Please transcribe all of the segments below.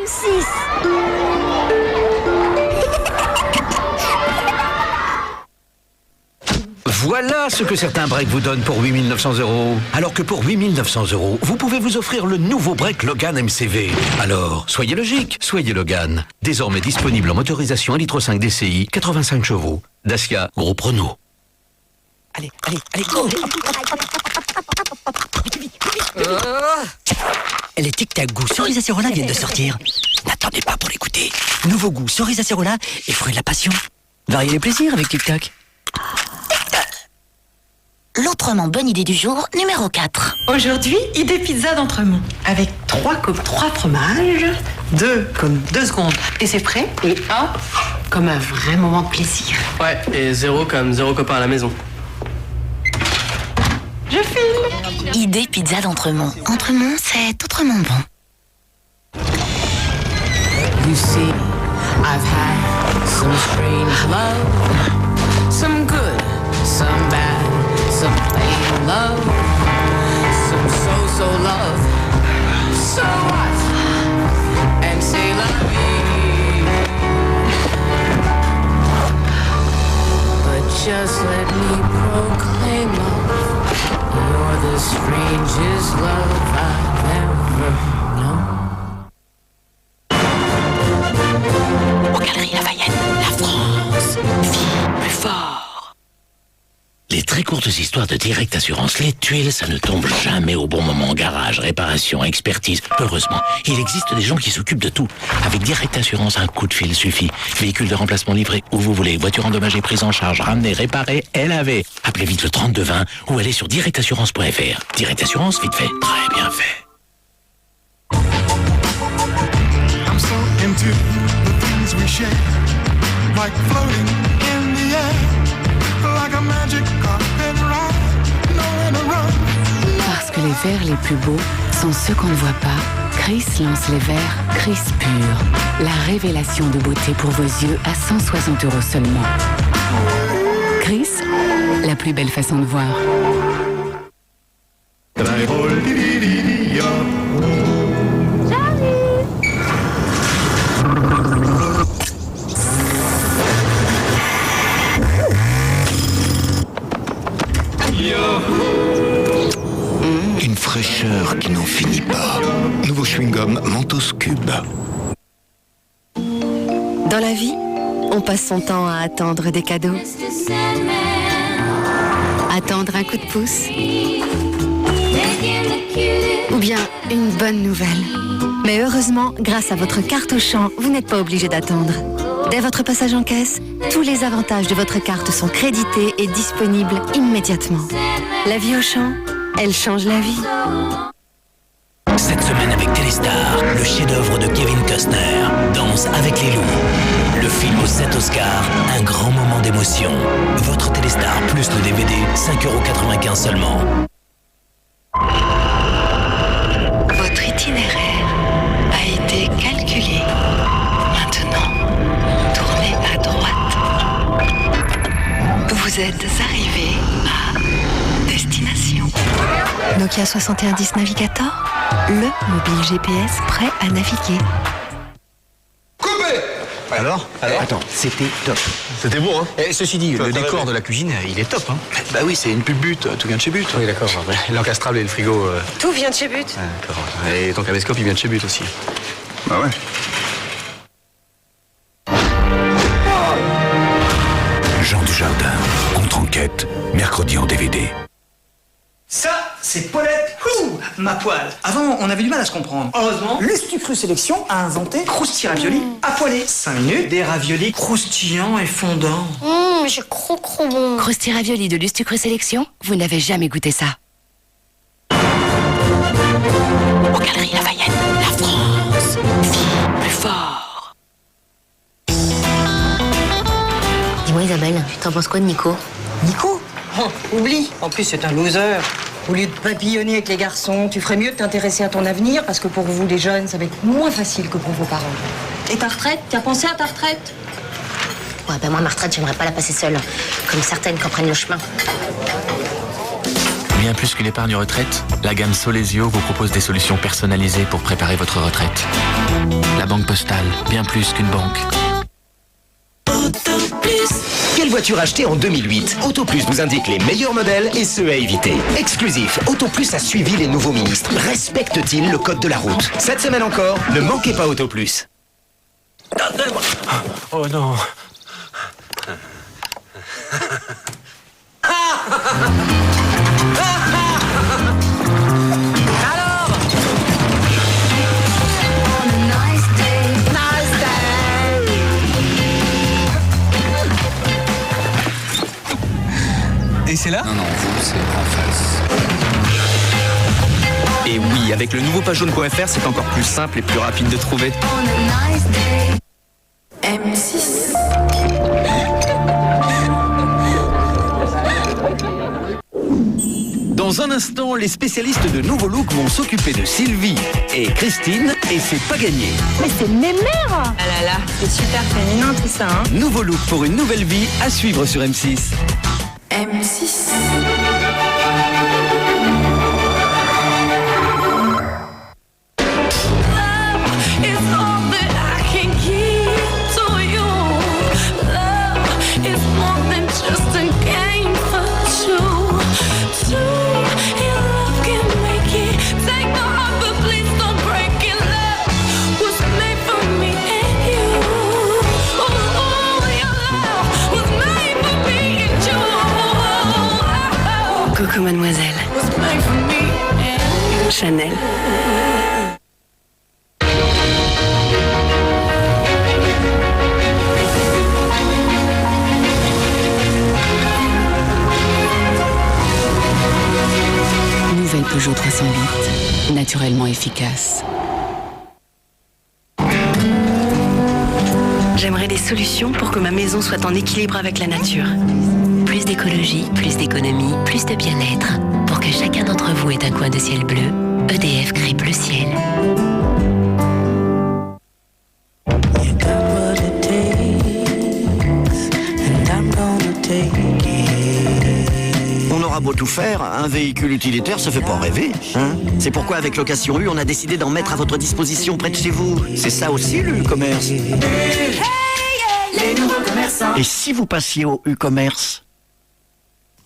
M6. Voilà ce que certains breaks vous donnent pour 8 900 €. Alors que pour 8 900 €, vous pouvez vous offrir le nouveau break Logan MCV. Alors, soyez logique, soyez Logan. Désormais disponible en motorisation 1,5 litre DCI, 85 chevaux. Dacia, groupe Renault. Allez, go! Les Tic Tac goût cerise acerola viennent de sortir. N'attendez pas pour l'écouter. Nouveau goût cerise acerola et fruit de la passion. Variez les plaisirs avec Tic Tac. L'autrement bonne idée du jour, numéro 4. Aujourd'hui, idée pizza d'Entremont. Avec 3 comme 3 fromages, 2 comme 2 secondes et c'est prêt, et 1 comme un vrai moment de plaisir. Ouais, et 0 comme 0 copain à la maison. Je file. Idée pizza d'Entremont. Entremont, c'est autrement bon. You see, I've had some strange love, some good, some bad, some plain love, some so-so love. So what? And say la vie. But just let me proclaim love. You're the strangest love I've ever known. Aux Galeries Lafayette, la France vit plus fort. Les très courtes histoires de Direct Assurance, les tuiles, ça ne tombe jamais au bon moment. Garage, réparation, expertise. Heureusement, il existe des gens qui s'occupent de tout. Avec Direct Assurance, un coup de fil suffit. Véhicule de remplacement livré où vous voulez. Voiture endommagée, prise en charge, ramenée, réparée, LAV. Appelez vite le 3220 ou allez sur directassurance.fr. Direct Assurance, vite fait, très bien fait. I'm so into the things we share, like floating in the air, like a magic carpet ride, nowhere to run. Parce que les verres les plus beaux sont ceux qu'on ne voit pas, Chris lance les verres Chris Pur. La révélation de beauté pour vos yeux à 160 € seulement. Chris, la plus belle façon de voir. Une fraîcheur qui n'en finit pas. Nouveau chewing-gum Mentos Cube. Dans la vie, on passe son temps à attendre des cadeaux. Attendre un coup de pouce. Ou bien une bonne nouvelle. Mais heureusement, grâce à votre carte Auchan, vous n'êtes pas obligé d'attendre. Dès votre passage en caisse, tous les avantages de votre carte sont crédités et disponibles immédiatement. La vie Auchan, elle change la vie. Cette semaine avec Téléstar, le chef-d'œuvre de Kevin Costner, Danse avec les loups. Le film aux 7 Oscars, un grand moment d'émotion. Votre Téléstar plus le DVD, 5,95 € seulement. Votre itinéraire a été calculé. Maintenant, tournez à droite. Vous êtes arrivé à destination. Nokia 6110 Navigator, le mobile GPS prêt à naviguer. Alors, attends, c'était top. C'était bon, hein. Et ceci dit, le décor rêvé. de la cuisine, il est top, hein. Bah oui, c'est une pub But, tout vient de chez But. Oui, d'accord. L'encastrable et le frigo. Tout vient de chez But. Ah, d'accord. Et ton caméscope, il vient de chez But aussi. Bah ouais. Jean Dujardin, contre-enquête, mercredi en DVD. Ça, c'est Paulette, ma poêle. Avant, on avait du mal à se comprendre. Heureusement, Lustucru Sélection a inventé Crousti Ravioli à poêler. 5 minutes, des raviolis croustillants et fondants. J'ai trop bon. Krusty Ravioli de Lustucru Sélection, vous n'avez jamais goûté ça. Aux Galeries Lafayette, la France vit plus fort. Dis-moi Isabelle, t'en penses quoi de Nico? Nico? Oh, oublie. En plus, c'est un loser. Au lieu de papillonner avec les garçons, tu ferais mieux de t'intéresser à ton avenir parce que pour vous, les jeunes, ça va être moins facile que pour vos parents. Et ta retraite? Tu as pensé à ta retraite? Ouais, ben moi, ma retraite, j'aimerais pas la passer seule. Comme certaines qui en prennent le chemin. Bien plus que l'épargne retraite, la gamme Solesio vous propose des solutions personnalisées pour préparer votre retraite. La La Banque Postale, bien plus qu'une banque. Quelle voiture acheter en 2008 Autoplus vous indique les meilleurs modèles et ceux à éviter. Exclusif, Autoplus a suivi les nouveaux ministres. Respecte-t-il le code de la route? Cette semaine encore, ne manquez pas Autoplus. Oh non. Et c'est là? Non, vous, c'est en face. Et oui, avec le nouveau pagejaune.fr, c'est encore plus simple et plus rapide de trouver. M6. Dans un instant, les spécialistes de Nouveau Look vont s'occuper de Sylvie et Christine, et c'est pas gagné. Mais c'est mes mères. Ah là là, c'est super féminin tout ça, hein. Nouveau Look pour une nouvelle vie, à suivre sur M6. M6. Coucou mademoiselle. Chanel. Nouvelle Peugeot 308, naturellement efficace. J'aimerais des solutions pour que ma maison soit en équilibre avec la nature. Plus d'écologie, plus d'économie, plus de bien-être. Pour que chacun d'entre vous ait un coin de ciel bleu, EDF crée Bleu Ciel. On aura beau tout faire, un véhicule utilitaire, ça fait pas rêver. Hein? C'est pourquoi avec Location U, on a décidé d'en mettre à votre disposition près de chez vous. C'est ça aussi le e-commerce. Les nouveaux commerçants. Et si vous passiez au e-commerce?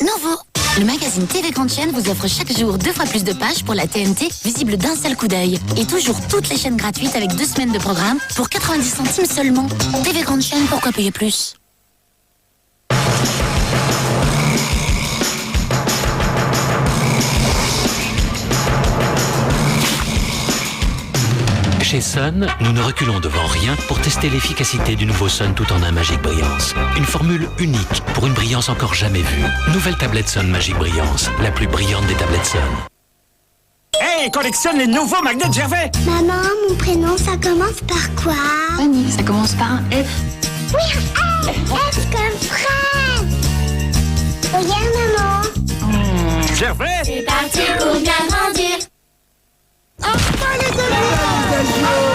Nouveau. Le magazine TV Grande Chaîne vous offre chaque jour 2 fois plus de pages pour la TNT, visible d'un seul coup d'œil. Et toujours toutes les chaînes gratuites avec 2 semaines de programme pour 90 centimes seulement. TV Grande Chaîne, pourquoi payer plus? Chez Sun, nous ne reculons devant rien pour tester l'efficacité du nouveau Sun tout en un Magic Brillance. Une formule unique pour une brillance encore jamais vue. Nouvelle tablette Sun Magic Brillance, la plus brillante des tablettes Sun. Hey, collectionne les nouveaux magnets de Gervais. Maman, mon prénom, ça commence par quoi? Fanny, ça commence par un F. Oui, F comme Fred. Regarde, maman. Gervais. C'est parti pour bien grandir.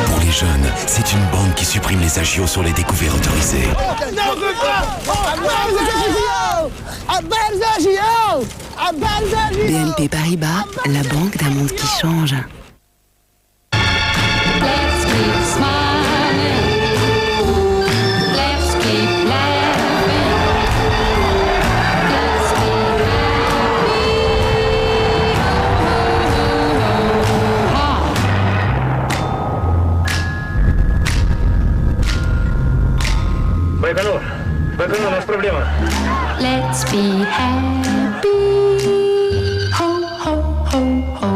Pour les jeunes, c'est une bande qui supprime les agios sur les découvertes autorisées. BNP Paribas, la banque d'un monde qui change. Let's keep smiling. Let's keep laughing. Let's keep Baikalor, no es problema. Let's be happy. Ho, ho, ho, ho.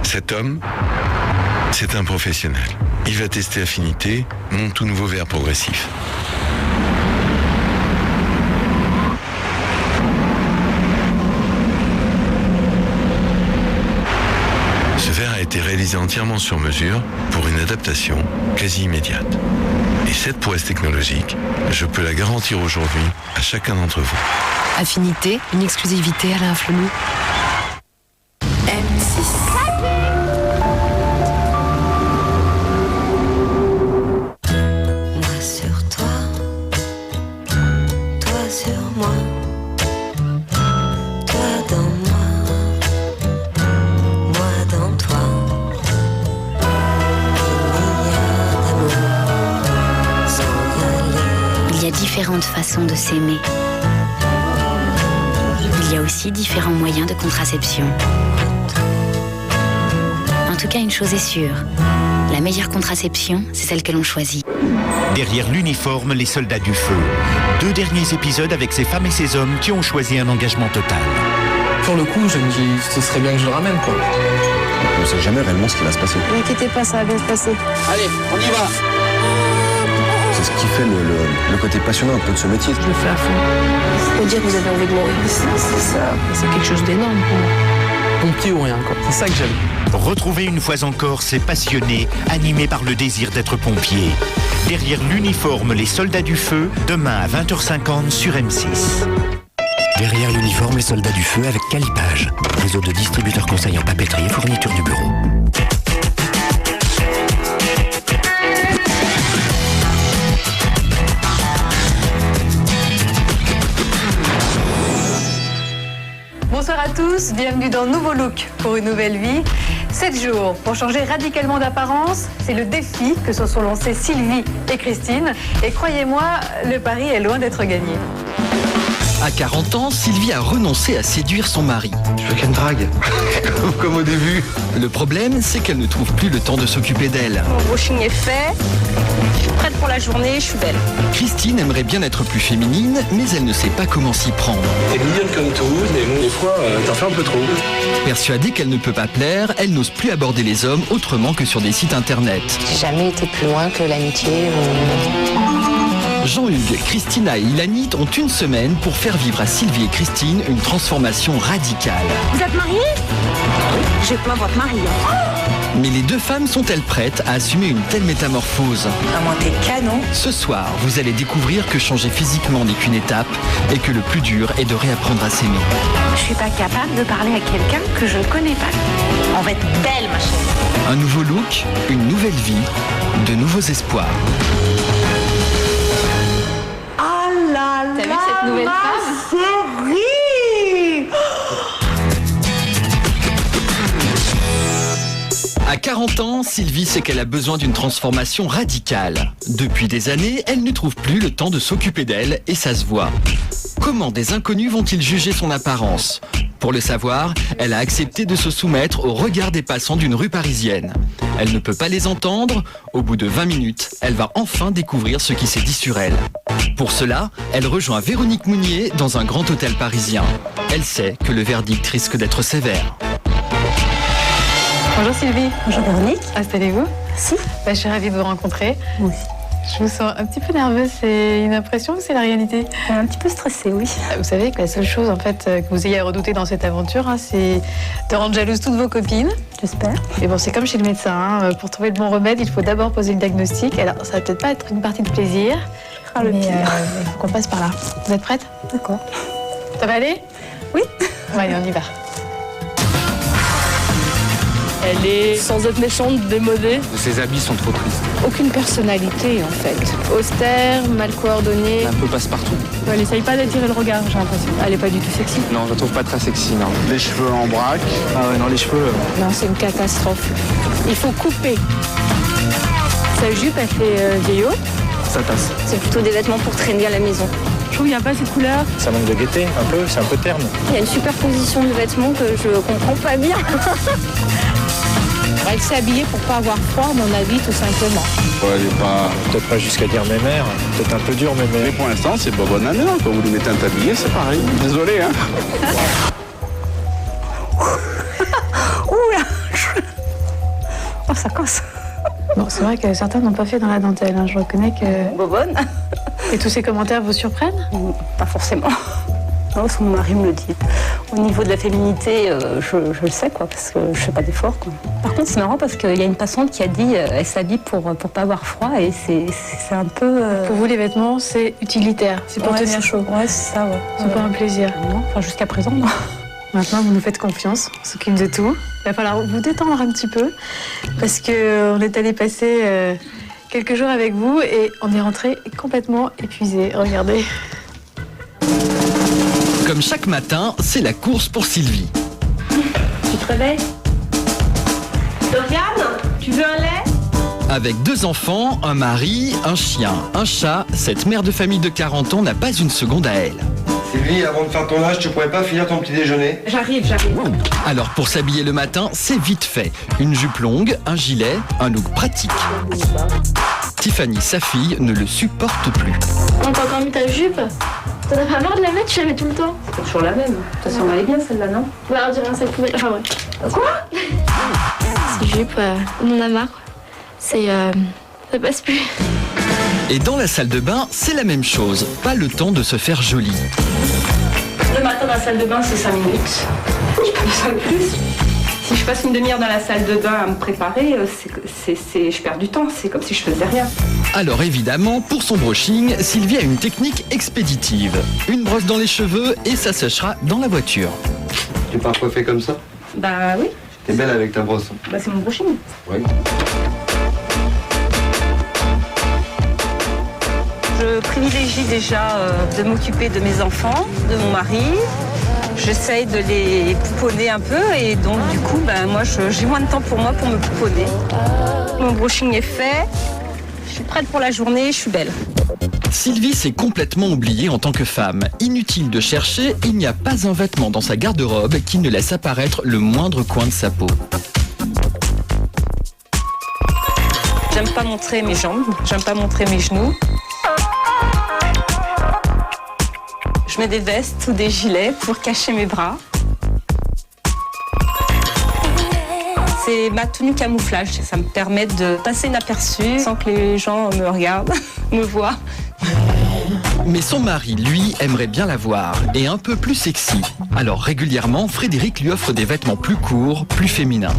Cet homme, c'est un professionnel. Il va tester Affinité, mon tout nouveau verre progressif. été réalisé entièrement sur mesure pour une adaptation quasi immédiate. Et cette prouesse technologique, je peux la garantir aujourd'hui à chacun d'entre vous. Affinité, une exclusivité Alain Flelou. Moi sur toi, toi sur moi, toi dans moi, moi dans toi. Il y a différentes façons de s'aimer. Il y a aussi différents moyens de contraception. En tout cas, une chose est sûre. La meilleure contraception, c'est celle que l'on choisit. Derrière l'uniforme, les soldats du feu. 2 derniers épisodes avec ces femmes et ces hommes qui ont choisi un engagement total. Pour le coup, je me dis, ce serait bien que je le ramène, quoi. On ne sait jamais réellement ce qui va se passer. Ne vous inquiétez pas, ça va bien se passer. Allez, on y va. C'est ce qui fait le côté passionnant un peu de ce métier. Je le fais à fond. Faut dire que vous avez envie de mourir. C'est ça. C'est quelque chose d'énorme pour moi. Pompier ou rien, quoi. C'est ça que j'aime. Retrouvez une fois encore ces passionnés animés par le désir d'être pompiers. Derrière l'uniforme, les soldats du feu, demain à 20h50 sur M6. Derrière l'uniforme, les soldats du feu avec Calipage, réseau de distributeurs conseils en papeterie et fourniture du bureau. Bonsoir à tous, bienvenue dans Nouveau Look pour une nouvelle vie. 7 jours pour changer radicalement d'apparence, c'est le défi que se sont lancés Sylvie et Christine. Et croyez-moi, le pari est loin d'être gagné. À 40 ans, Sylvie a renoncé à séduire son mari. Je veux qu'elle me drague, comme au début. Le problème, c'est qu'elle ne trouve plus le temps de s'occuper d'elle. Mon brushing est fait. Je suis prête pour la journée, je suis belle. Christine aimerait bien être plus féminine, mais elle ne sait pas comment s'y prendre. T'es mignonne comme tout, mais bon, des fois, t'en fais un peu trop. Persuadée qu'elle ne peut pas plaire, elle n'ose plus aborder les hommes autrement que sur des sites internet. J'ai jamais été plus loin que l'amitié Jean-Hugues, Christina et Ilanit ont une semaine pour faire vivre à Sylvie et Christine une transformation radicale. Vous êtes mariés? J'ai pas votre mari. Mais les 2 femmes sont-elles prêtes à assumer une telle métamorphose? À moi, t'es canon. Ce soir, vous allez découvrir que changer physiquement n'est qu'une étape et que le plus dur est de réapprendre à s'aimer. Je suis pas capable de parler à quelqu'un que je ne connais pas. On va être belle, ma chérie. Un nouveau look, une nouvelle vie, de nouveaux espoirs. T'as vu cette nouvelle femme? À 40 ans, Sylvie sait qu'elle a besoin d'une transformation radicale. Depuis des années, elle ne trouve plus le temps de s'occuper d'elle et ça se voit. Comment des inconnus vont-ils juger son apparence? Pour le savoir, elle a accepté de se soumettre au regard des passants d'une rue parisienne. Elle ne peut pas les entendre. Au bout de 20 minutes, elle va enfin découvrir ce qui s'est dit sur elle. Pour cela, elle rejoint Véronique Mounier dans un grand hôtel parisien. Elle sait que le verdict risque d'être sévère. Bonjour Sylvie. Bonjour Véronique. Installez-vous. Si. Je suis ravie de vous rencontrer. Moi aussi. Je vous sens un petit peu nerveuse, c'est une impression ou c'est la réalité? Un petit peu stressée, oui. Vous savez que la seule chose en fait que vous ayez à redouter dans cette aventure, c'est de rendre jalouses toutes vos copines. J'espère. Et bon, c'est comme chez le médecin, pour trouver le bon remède, il faut d'abord poser le diagnostic. Alors, ça va peut-être pas être une partie de plaisir, mais il faut qu'on passe par là. Vous êtes prête? D'accord. Ça va aller? Oui. Bon, allez, on y va. Elle est, sans être méchante, démodée. Ses habits sont trop tristes. Aucune personnalité, en fait. Austère, mal coordonnée. Un peu passe-partout. Elle essaye pas d'attirer le regard, j'ai l'impression. Elle est pas du tout sexy. Non, je la trouve pas très sexy, non. Les cheveux en vrac. Ah ouais, non, les cheveux... Non, c'est une catastrophe. Il faut couper. Sa jupe, elle fait vieillot. Ça passe. C'est plutôt des vêtements pour traîner à la maison. Je trouve qu'il n'y a pas cette couleur. Ça manque de gaieté, un peu, c'est un peu terne. Il y a une superposition de vêtements que je comprends pas bien. Elle s'est habillée pour pas avoir froid, à mon avis, tout simplement. Ouais, elle est pas... Peut-être pas jusqu'à dire mémère. Peut-être un peu dur, mémère. Mais pour l'instant, c'est pas bonne année. Quand vous lui mettez un tablier, c'est pareil. Désolé, hein. Ouh, oh, ça casse. Bon, c'est vrai que certains n'ont pas fait dans la dentelle. Je reconnais que... Bobonne. Et tous ces commentaires vous surprennent? Pas forcément. Non, son mari me le dit. Au niveau de la féminité, je le sais, quoi, parce que je fais pas d'efforts, quoi. Par contre, c'est marrant parce qu'il y a une passante qui a dit elle s'habille pour pas avoir froid et c'est un peu... Pour vous, les vêtements, c'est utilitaire, c'est pour tenir chaud. Ouais, c'est ça, ouais. C'est pas un plaisir. Non, enfin jusqu'à présent, non. Maintenant, vous nous faites confiance, on s'occupe de tout. Il va falloir vous détendre un petit peu parce qu'on est allé passer quelques jours avec vous et on est rentré complètement épuisé. Regardez. Comme chaque matin, c'est la course pour Sylvie. Tu te réveilles? Dorian, tu veux un lait? Avec 2 enfants, un mari, un chien, un chat, cette mère de famille de 40 ans n'a pas une seconde à elle. Sylvie, avant de faire ton âge, tu pourrais pas finir ton petit déjeuner? J'arrive. Alors pour s'habiller le matin, c'est vite fait. Une jupe longue, un gilet, un look pratique. Tiffany, sa fille, ne le supporte plus. On t'a encore mis ta jupe? T'en as pas marre de la mettre? Tu la mets tout le temps? C'est toujours la même. De toute façon, elle est bien celle-là, non? Ouais, on dirait un sac poubelle. Enfin, ouais. Quoi? Cette jupe, on en a marre. Ça passe plus. Et dans la salle de bain, c'est la même chose. Pas le temps de se faire jolie. Le matin dans la salle de bain, c'est 5 minutes. Je peux pas faire plus. Si je passe une demi-heure dans la salle de bain à me préparer, je perds du temps. C'est comme si je faisais rien. Alors évidemment, pour son brushing, Sylvie a une technique expéditive. Une brosse dans les cheveux et ça séchera dans la voiture. Tu pars coiffée comme ça? Bah oui. T'es belle avec ta brosse. Bah c'est mon brushing. Oui. Je privilégie déjà de m'occuper de mes enfants, de mon mari. J'essaye de les pouponner un peu et donc du coup, moi j'ai moins de temps pour moi pour me pouponner. Mon brushing est fait, je suis prête pour la journée, je suis belle. Sylvie s'est complètement oubliée en tant que femme. Inutile de chercher, il n'y a pas un vêtement dans sa garde-robe qui ne laisse apparaître le moindre coin de sa peau. J'aime pas montrer mes jambes, j'aime pas montrer mes genoux. Je mets des vestes ou des gilets pour cacher mes bras. C'est ma tenue camouflage, ça me permet de passer inaperçu sans que les gens me regardent, me voient. Mais son mari, lui, aimerait bien la voir, et un peu plus sexy. Alors régulièrement, Frédéric lui offre des vêtements plus courts, plus féminins.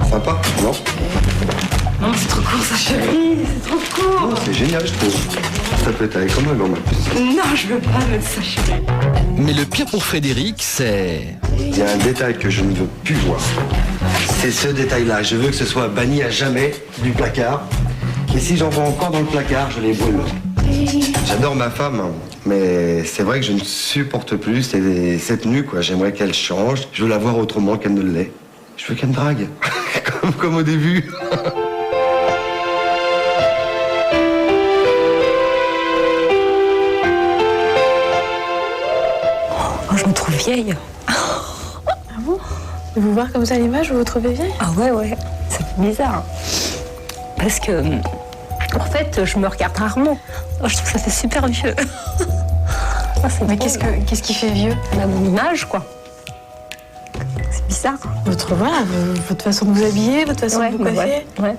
Sympa, non? Non, c'est trop court ça, chérie, c'est trop court. Non, c'est génial, je trouve. Ça peut être avec comme un gomme en plus. Non, je veux pas mettre ça, chérie. Mais le pire pour Frédéric, c'est... Il y a un détail que je ne veux plus voir. C'est ce détail-là. Je veux que ce soit banni à jamais du placard. Et si j'en vois encore dans le placard, je les brûle. J'adore ma femme, mais c'est vrai que je ne supporte plus cette tenue, quoi. J'aimerais qu'elle change. Je veux la voir autrement qu'elle ne l'est. Je veux qu'elle me drague. comme au début. Oh, je me trouve vieille. Ah bon? De vous voir comme ça à l'image, vous vous trouvez vieille? Ah ouais, ça fait bizarre. Parce que, en fait, je me regarde rarement. Oh, je trouve que ça fait super vieux. Oh, mais qu'est-ce qui fait vieux? Mon image, quoi. C'est bizarre. Votre façon de vous habiller, votre façon de vous coiffer? Ouais.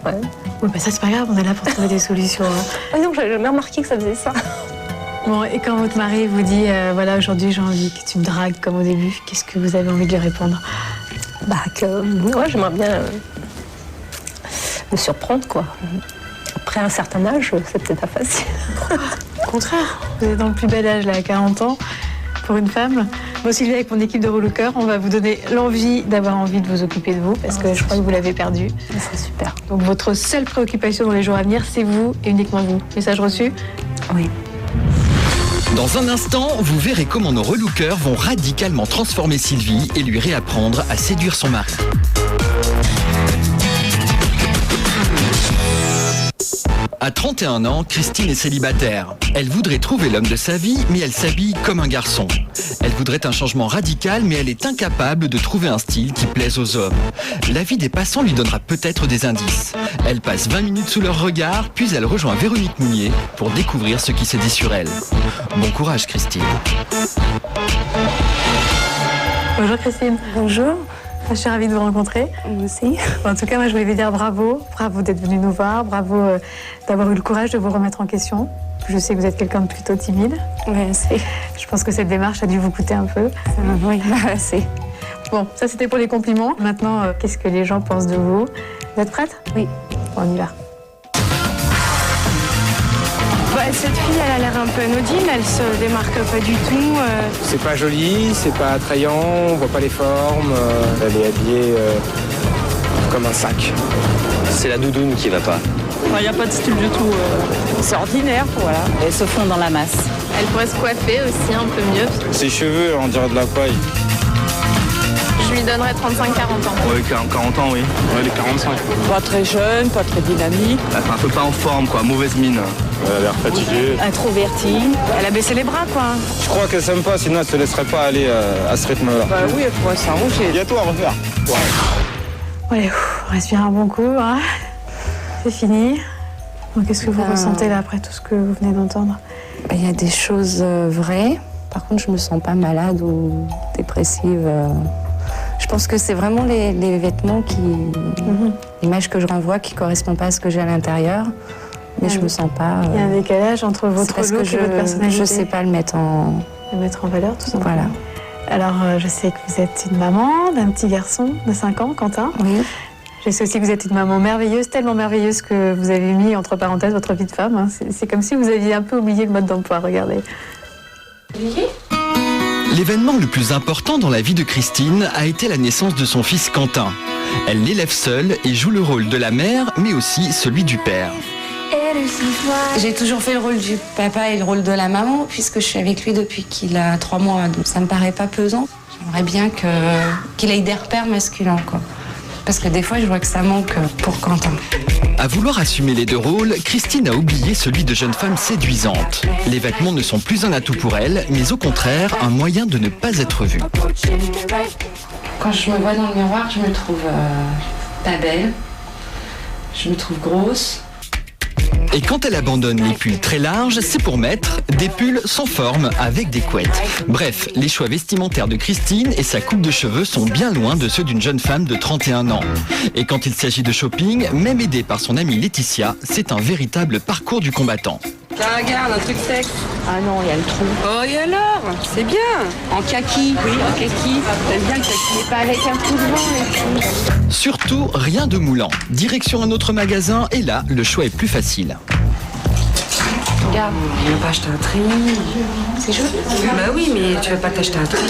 Oui, ça c'est pas grave, on est là pour trouver des solutions. Ah non, j'avais jamais remarqué que ça faisait ça. Bon, et quand votre mari vous dit, voilà, aujourd'hui j'ai envie que tu me dragues comme au début, qu'est-ce que vous avez envie de lui répondre? J'aimerais bien me surprendre, quoi. Après un certain âge, c'est peut-être pas facile. Au contraire, vous êtes dans le plus bel âge, là, à 40 ans, pour une femme. Moi, Sylvie, avec mon équipe de Rolooker, on va vous donner l'envie d'avoir envie de vous occuper de vous, parce que je crois que vous l'avez perdu. C'est super. Donc votre seule préoccupation dans les jours à venir, c'est vous et uniquement vous. Message reçu? Oui. Dans un instant, vous verrez comment nos relookers vont radicalement transformer Sylvie et lui réapprendre à séduire son mari. À 31 ans, Christine est célibataire. Elle voudrait trouver l'homme de sa vie, mais elle s'habille comme un garçon. Elle voudrait un changement radical, mais elle est incapable de trouver un style qui plaise aux hommes. La vie des passants lui donnera peut-être des indices. Elle passe 20 minutes sous leur regard, puis elle rejoint Véronique Mounier pour découvrir ce qui s'est dit sur elle. Bon courage, Christine. Bonjour Christine. Bonjour. Je suis ravie de vous rencontrer. Moi aussi. En tout cas, moi, je voulais vous dire bravo. Bravo d'être venu nous voir. Bravo d'avoir eu le courage de vous remettre en question. Je sais que vous êtes quelqu'un de plutôt timide. Merci. Je pense que cette démarche a dû vous coûter un peu. Oui, c'est. Bon, ça c'était pour les compliments. Maintenant, qu'est-ce que les gens pensent de vous? Vous êtes prête? Oui. Bon, on y va. Cette fille, elle a l'air un peu anodine, elle se démarque pas du tout. C'est pas joli, c'est pas attrayant, on voit pas les formes. Elle est habillée comme un sac. C'est la doudoune qui va pas. Il n'y a pas de style du tout. C'est ordinaire, voilà. Elle se fond dans la masse. Elle pourrait se coiffer aussi un peu mieux. Ses cheveux, on dirait de la paille. Je lui donnerais 35-40 ans. Oui, 40 ans, oui. Ouais, les 45. Pas très jeune, pas très dynamique. Elle fait un peu pas en forme, quoi. Mauvaise mine. Elle a l'air fatiguée. Introvertie. Elle a baissé les bras, quoi. Je crois qu'elle s'aime pas, sinon elle se laisserait pas aller à ce rythme-là. Bah oui, elle pourrait s'arranger. Il y a tout à refaire. Ouais. Allez, respire un bon coup. Hein. C'est fini. Donc, qu'est-ce que vous ressentez là après tout ce que vous venez d'entendre? Il y a des choses vraies. Par contre, je me sens pas malade ou dépressive. Je pense que c'est vraiment les vêtements qui... l'image que je renvoie qui correspond pas à ce que j'ai à l'intérieur. Mais je me sens pas... Il y a un décalage entre votre look et votre personnalité. Je sais pas le mettre en valeur, tout simplement. Voilà. Alors, je sais que vous êtes une maman d'un petit garçon de 5 ans, Quentin. Oui. Je sais aussi que vous êtes une maman merveilleuse, tellement merveilleuse que vous avez mis entre parenthèses votre vie de femme. Hein. C'est comme si vous aviez un peu oublié le mode d'emploi, regardez. L'événement le plus important dans la vie de Christine a été la naissance de son fils Quentin. Elle l'élève seule et joue le rôle de la mère, mais aussi celui du père. J'ai toujours fait le rôle du papa et le rôle de la maman, puisque je suis avec lui depuis qu'il a 3 mois, donc ça me paraît pas pesant. J'aimerais bien qu'il ait des repères masculins, quoi. Parce que des fois, je vois que ça manque pour Quentin. À vouloir assumer les deux rôles, Christine a oublié celui de jeune femme séduisante. Les vêtements ne sont plus un atout pour elle, mais au contraire, un moyen de ne pas être vue. Quand je me vois dans le miroir, je me trouve pas belle. Je me trouve grosse. Et quand elle abandonne les pulls très larges, c'est pour mettre des pulls sans forme avec des couettes. Bref, les choix vestimentaires de Christine et sa coupe de cheveux sont bien loin de ceux d'une jeune femme de 31 ans. Et quand il s'agit de shopping, même aidée par son amie Laetitia, c'est un véritable parcours du combattant. Tiens, regarde, un truc sec. Ah non, il y a le trou. Oh, et alors? C'est bien. En kaki. Oui, en kaki. T'aimes bien le kaki. Mais pas avec un trou devant, les filles. Surtout, rien de moulant. Direction un autre magasin, et là, le choix est plus facile. Regarde, tu veux pas acheter un tri. C'est joli. Bah oui, mais tu veux pas t'acheter un tri.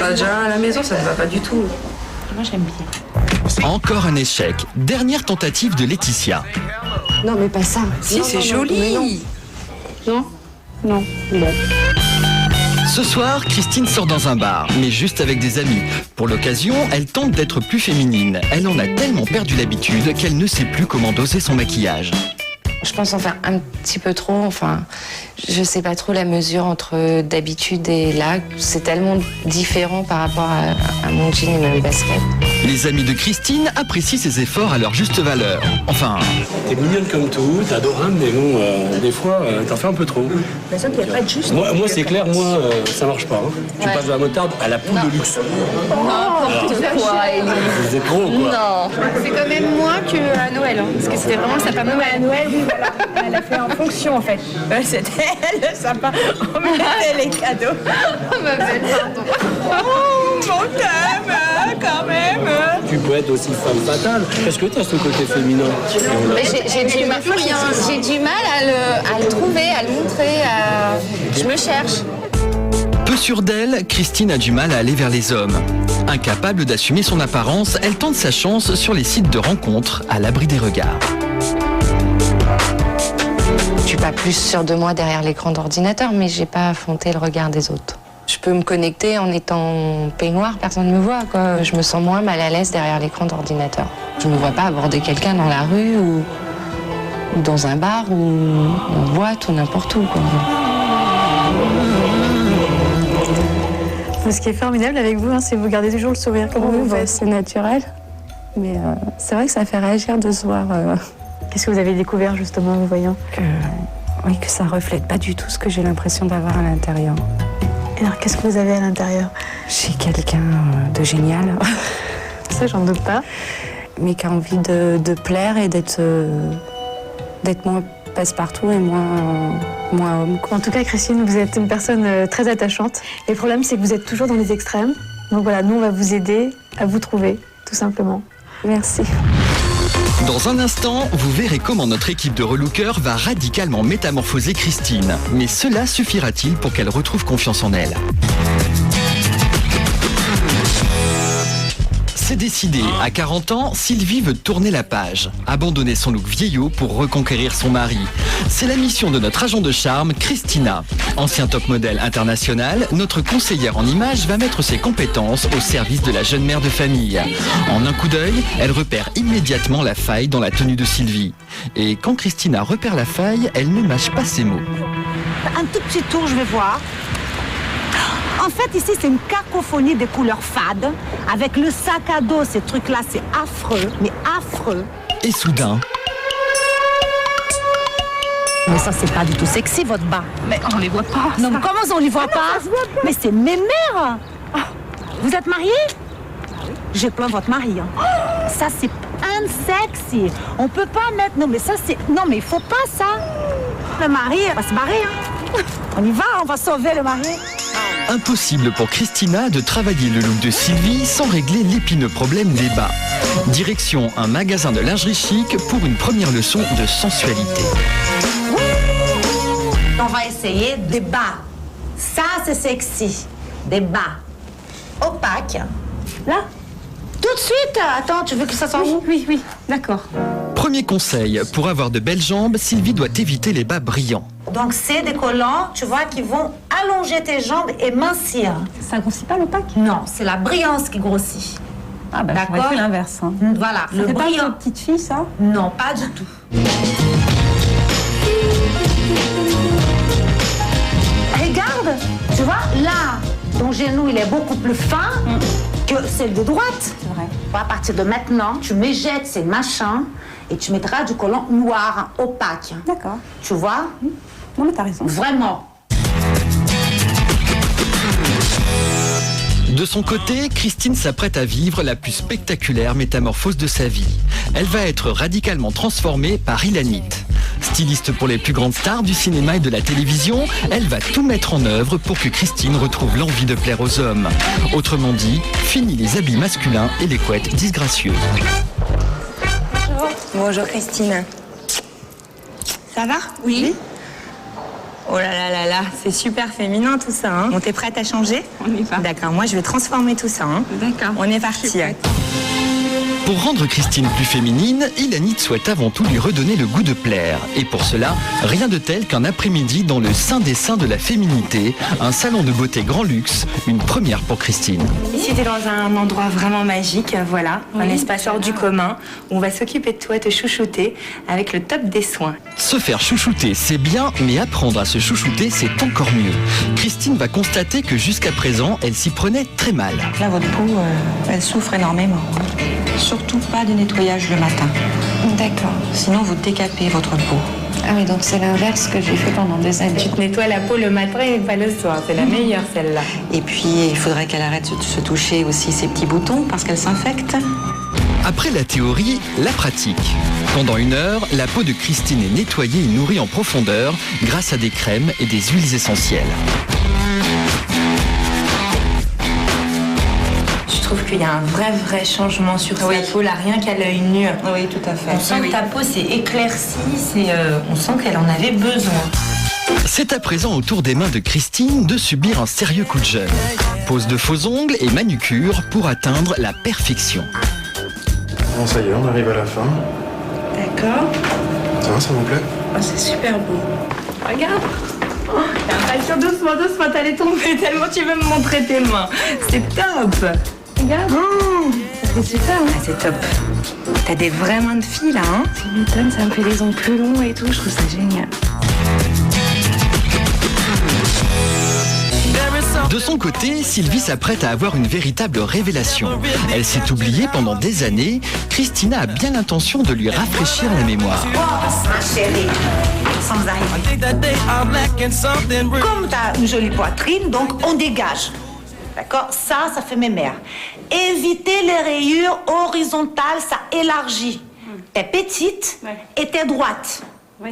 T'as déjà un à la maison, ça te va pas du tout. Moi, j'aime bien. Encore un échec. Dernière tentative de Laetitia. Non, mais pas ça. Si, c'est joli. Non. Non. Bon. Ce soir, Christine sort dans un bar, mais juste avec des amis. Pour l'occasion, elle tente d'être plus féminine. Elle en a tellement perdu l'habitude qu'elle ne sait plus comment doser son maquillage. Je pense en faire un petit peu trop, enfin, je sais pas trop la mesure entre d'habitude et là. C'est tellement différent par rapport à mon jean et ma basket. Les amis de Christine apprécient ses efforts à leur juste valeur. Enfin... T'es mignonne comme tout, t'es adorable, mais bon, des fois, t'en fais un peu trop. Mais ça, il n'y a pas de juste. Moi c'est clair, ça marche pas. Hein. Tu passes de la moutarde à la poule de luxe. N'importe quoi, Élie. C'est trop, quoi. Non. C'est quand même moins qu'à Noël, hein, parce que c'était vraiment le sapin Noël. À Noël, oui, voilà. Elle a fait en fonction, en fait. C'était le sapin. On mettait les cadeaux. Oh, ma belle, pardon. Oh, mon thème, quand même. Tu peux être aussi femme fatale. Est-ce que t'as ce côté féminin? Mais j'ai du mal à le trouver, à le montrer. Je me cherche. Peu sûre d'elle, Christine a du mal à aller vers les hommes. Incapable d'assumer son apparence, elle tente sa chance sur les sites de rencontres à l'abri des regards. Je suis pas plus sûre de moi derrière l'écran d'ordinateur, mais j'ai pas affronté le regard des autres. Je peux me connecter en étant peignoir, personne ne me voit, quoi. Je me sens moins mal à l'aise derrière l'écran d'ordinateur. Je me vois pas aborder quelqu'un dans la rue ou dans un bar ou en boîte ou n'importe où, quoi. Ce qui est formidable avec vous, hein, c'est que vous gardez toujours le sourire. Comment vous faites? C'est naturel, mais c'est vrai que ça fait réagir de se voir. Qu'est-ce que vous avez découvert justement en vous voyant? Que ça reflète pas du tout ce que j'ai l'impression d'avoir à l'intérieur. Et alors qu'est-ce que vous avez à l'intérieur? J'ai quelqu'un de génial. Ça, j'en doute pas. Mais qui a envie de plaire et d'être moins passe-partout et moins homme. En tout cas, Christine, vous êtes une personne très attachante. Le problème, c'est que vous êtes toujours dans les extrêmes. Donc voilà, nous, on va vous aider à vous trouver, tout simplement. Merci. Dans un instant, vous verrez comment notre équipe de relookers va radicalement métamorphoser Christine. Mais cela suffira-t-il pour qu'elle retrouve confiance en elle ? C'est décidé, à 40 ans, Sylvie veut tourner la page, abandonner son look vieillot pour reconquérir son mari. C'est la mission de notre agent de charme, Christina. Ancien top modèle international, notre conseillère en images va mettre ses compétences au service de la jeune mère de famille. En un coup d'œil, elle repère immédiatement la faille dans la tenue de Sylvie. Et quand Christina repère la faille, elle ne mâche pas ses mots. Un tout petit tour, je vais voir. En fait, ici, c'est une cacophonie de couleurs fades. Avec le sac à dos, ces trucs-là, c'est affreux, mais affreux. Et soudain... Mais ça, c'est pas du tout sexy, votre bas. Mais on les voit pas. Non, mais comment ça, on les voit pas? Mais c'est mes mères. Vous êtes mariés? Je plains votre mari. Ça, c'est unsexy. On peut pas mettre... Non, mais ça, c'est... Non, mais il faut pas ça. Le mari va se barrer. On y va, on va sauver le mari. Impossible pour Christina de travailler le look de Sylvie sans régler l'épineux problème des bas. Direction un magasin de lingerie chic pour une première leçon de sensualité. On va essayer des bas. Ça, c'est sexy. Des bas opaques. Là? Tout de suite. Attends, tu veux que ça soit où? Oui, d'accord. Premier conseil, pour avoir de belles jambes, Sylvie doit éviter les bas brillants. Donc c'est des collants, tu vois, qui vont allonger tes jambes et mincir. Ça grossit pas l'opaque? Non, c'est la brillance qui grossit. Ah bah, d'accord, c'est l'inverse. Hein. Voilà, Ça le fait brillant. pas une petite fille, ça? Non, pas du tout. Regarde, tu vois, là, ton genou, il est beaucoup plus fin que celle de droite. C'est vrai. À partir de maintenant, tu m'éjettes ces machins et tu mettras du collant noir, opaque. D'accord. Tu vois? Non, mais t'as raison. Vraiment. De son côté, Christine s'apprête à vivre la plus spectaculaire métamorphose de sa vie. Elle va être radicalement transformée par Ilanit. Styliste pour les plus grandes stars du cinéma et de la télévision, elle va tout mettre en œuvre pour que Christine retrouve l'envie de plaire aux hommes. Autrement dit, fini les habits masculins et les couettes disgracieuses. Bonjour Christine. Ça va? Oui. Oh là là là là, c'est super féminin tout ça. Hein. Bon, t'es prête à changer? On y va. D'accord, moi je vais transformer tout ça. Hein. D'accord. On est parti. Pour rendre Christine plus féminine, Ilanit souhaite avant tout lui redonner le goût de plaire. Et pour cela, rien de tel qu'un après-midi dans le sein des seins de la féminité, un salon de beauté grand luxe, une première pour Christine. Ici, t'es dans un endroit vraiment magique, voilà, un espace hors du commun, où on va s'occuper de toi, te chouchouter, avec le top des soins. Se faire chouchouter, c'est bien, mais apprendre à se chouchouter, c'est encore mieux. Christine va constater que jusqu'à présent, elle s'y prenait très mal. Là, votre peau, elle souffre énormément. Surtout pas de nettoyage le matin. D'accord. Sinon, vous décapez votre peau. Ah oui, donc c'est l'inverse que j'ai fait pendant des années. Tu te nettoies la peau le matin et pas le soir. C'est la meilleure, celle-là. Et puis, il faudrait qu'elle arrête de se toucher aussi ses petits boutons parce qu'elle s'infecte. Après la théorie, la pratique. Pendant 1 heure, la peau de Christine est nettoyée et nourrie en profondeur grâce à des crèmes et des huiles essentielles. Je trouve qu'il y a un vrai changement sur sa peau, là, rien qu'à l'œil nu. Oui, tout à fait. On sent que ta peau s'est éclaircie, on sent qu'elle en avait besoin. C'est à présent au tour des mains de Christine de subir un sérieux coup de jeune. Pose de faux ongles et manucure pour atteindre la perfection. Bon, ça y est, on arrive à la fin. D'accord. Ça va, ça vous plaît? Oh, c'est super beau. Regarde. Oh, attention, doucement, t'allais tomber tellement tu veux me montrer tes mains. C'est top. Regarde. C'est super, hein? Ah, c'est top. T'as des vraies mains de fille, là, hein? Tu m'étonnes, ça me fait les ongles plus longs et tout, je trouve ça génial. De son côté, Sylvie s'apprête à avoir une véritable révélation. Elle s'est oubliée pendant des années. Christina a bien l'intention de lui rafraîchir la mémoire. Ma chérie, sans arrêt. Comme tu as une jolie poitrine, donc on dégage. D'accord? Ça fait mes mères. Éviter les rayures horizontales, ça élargit. T'es petite et t'es droite.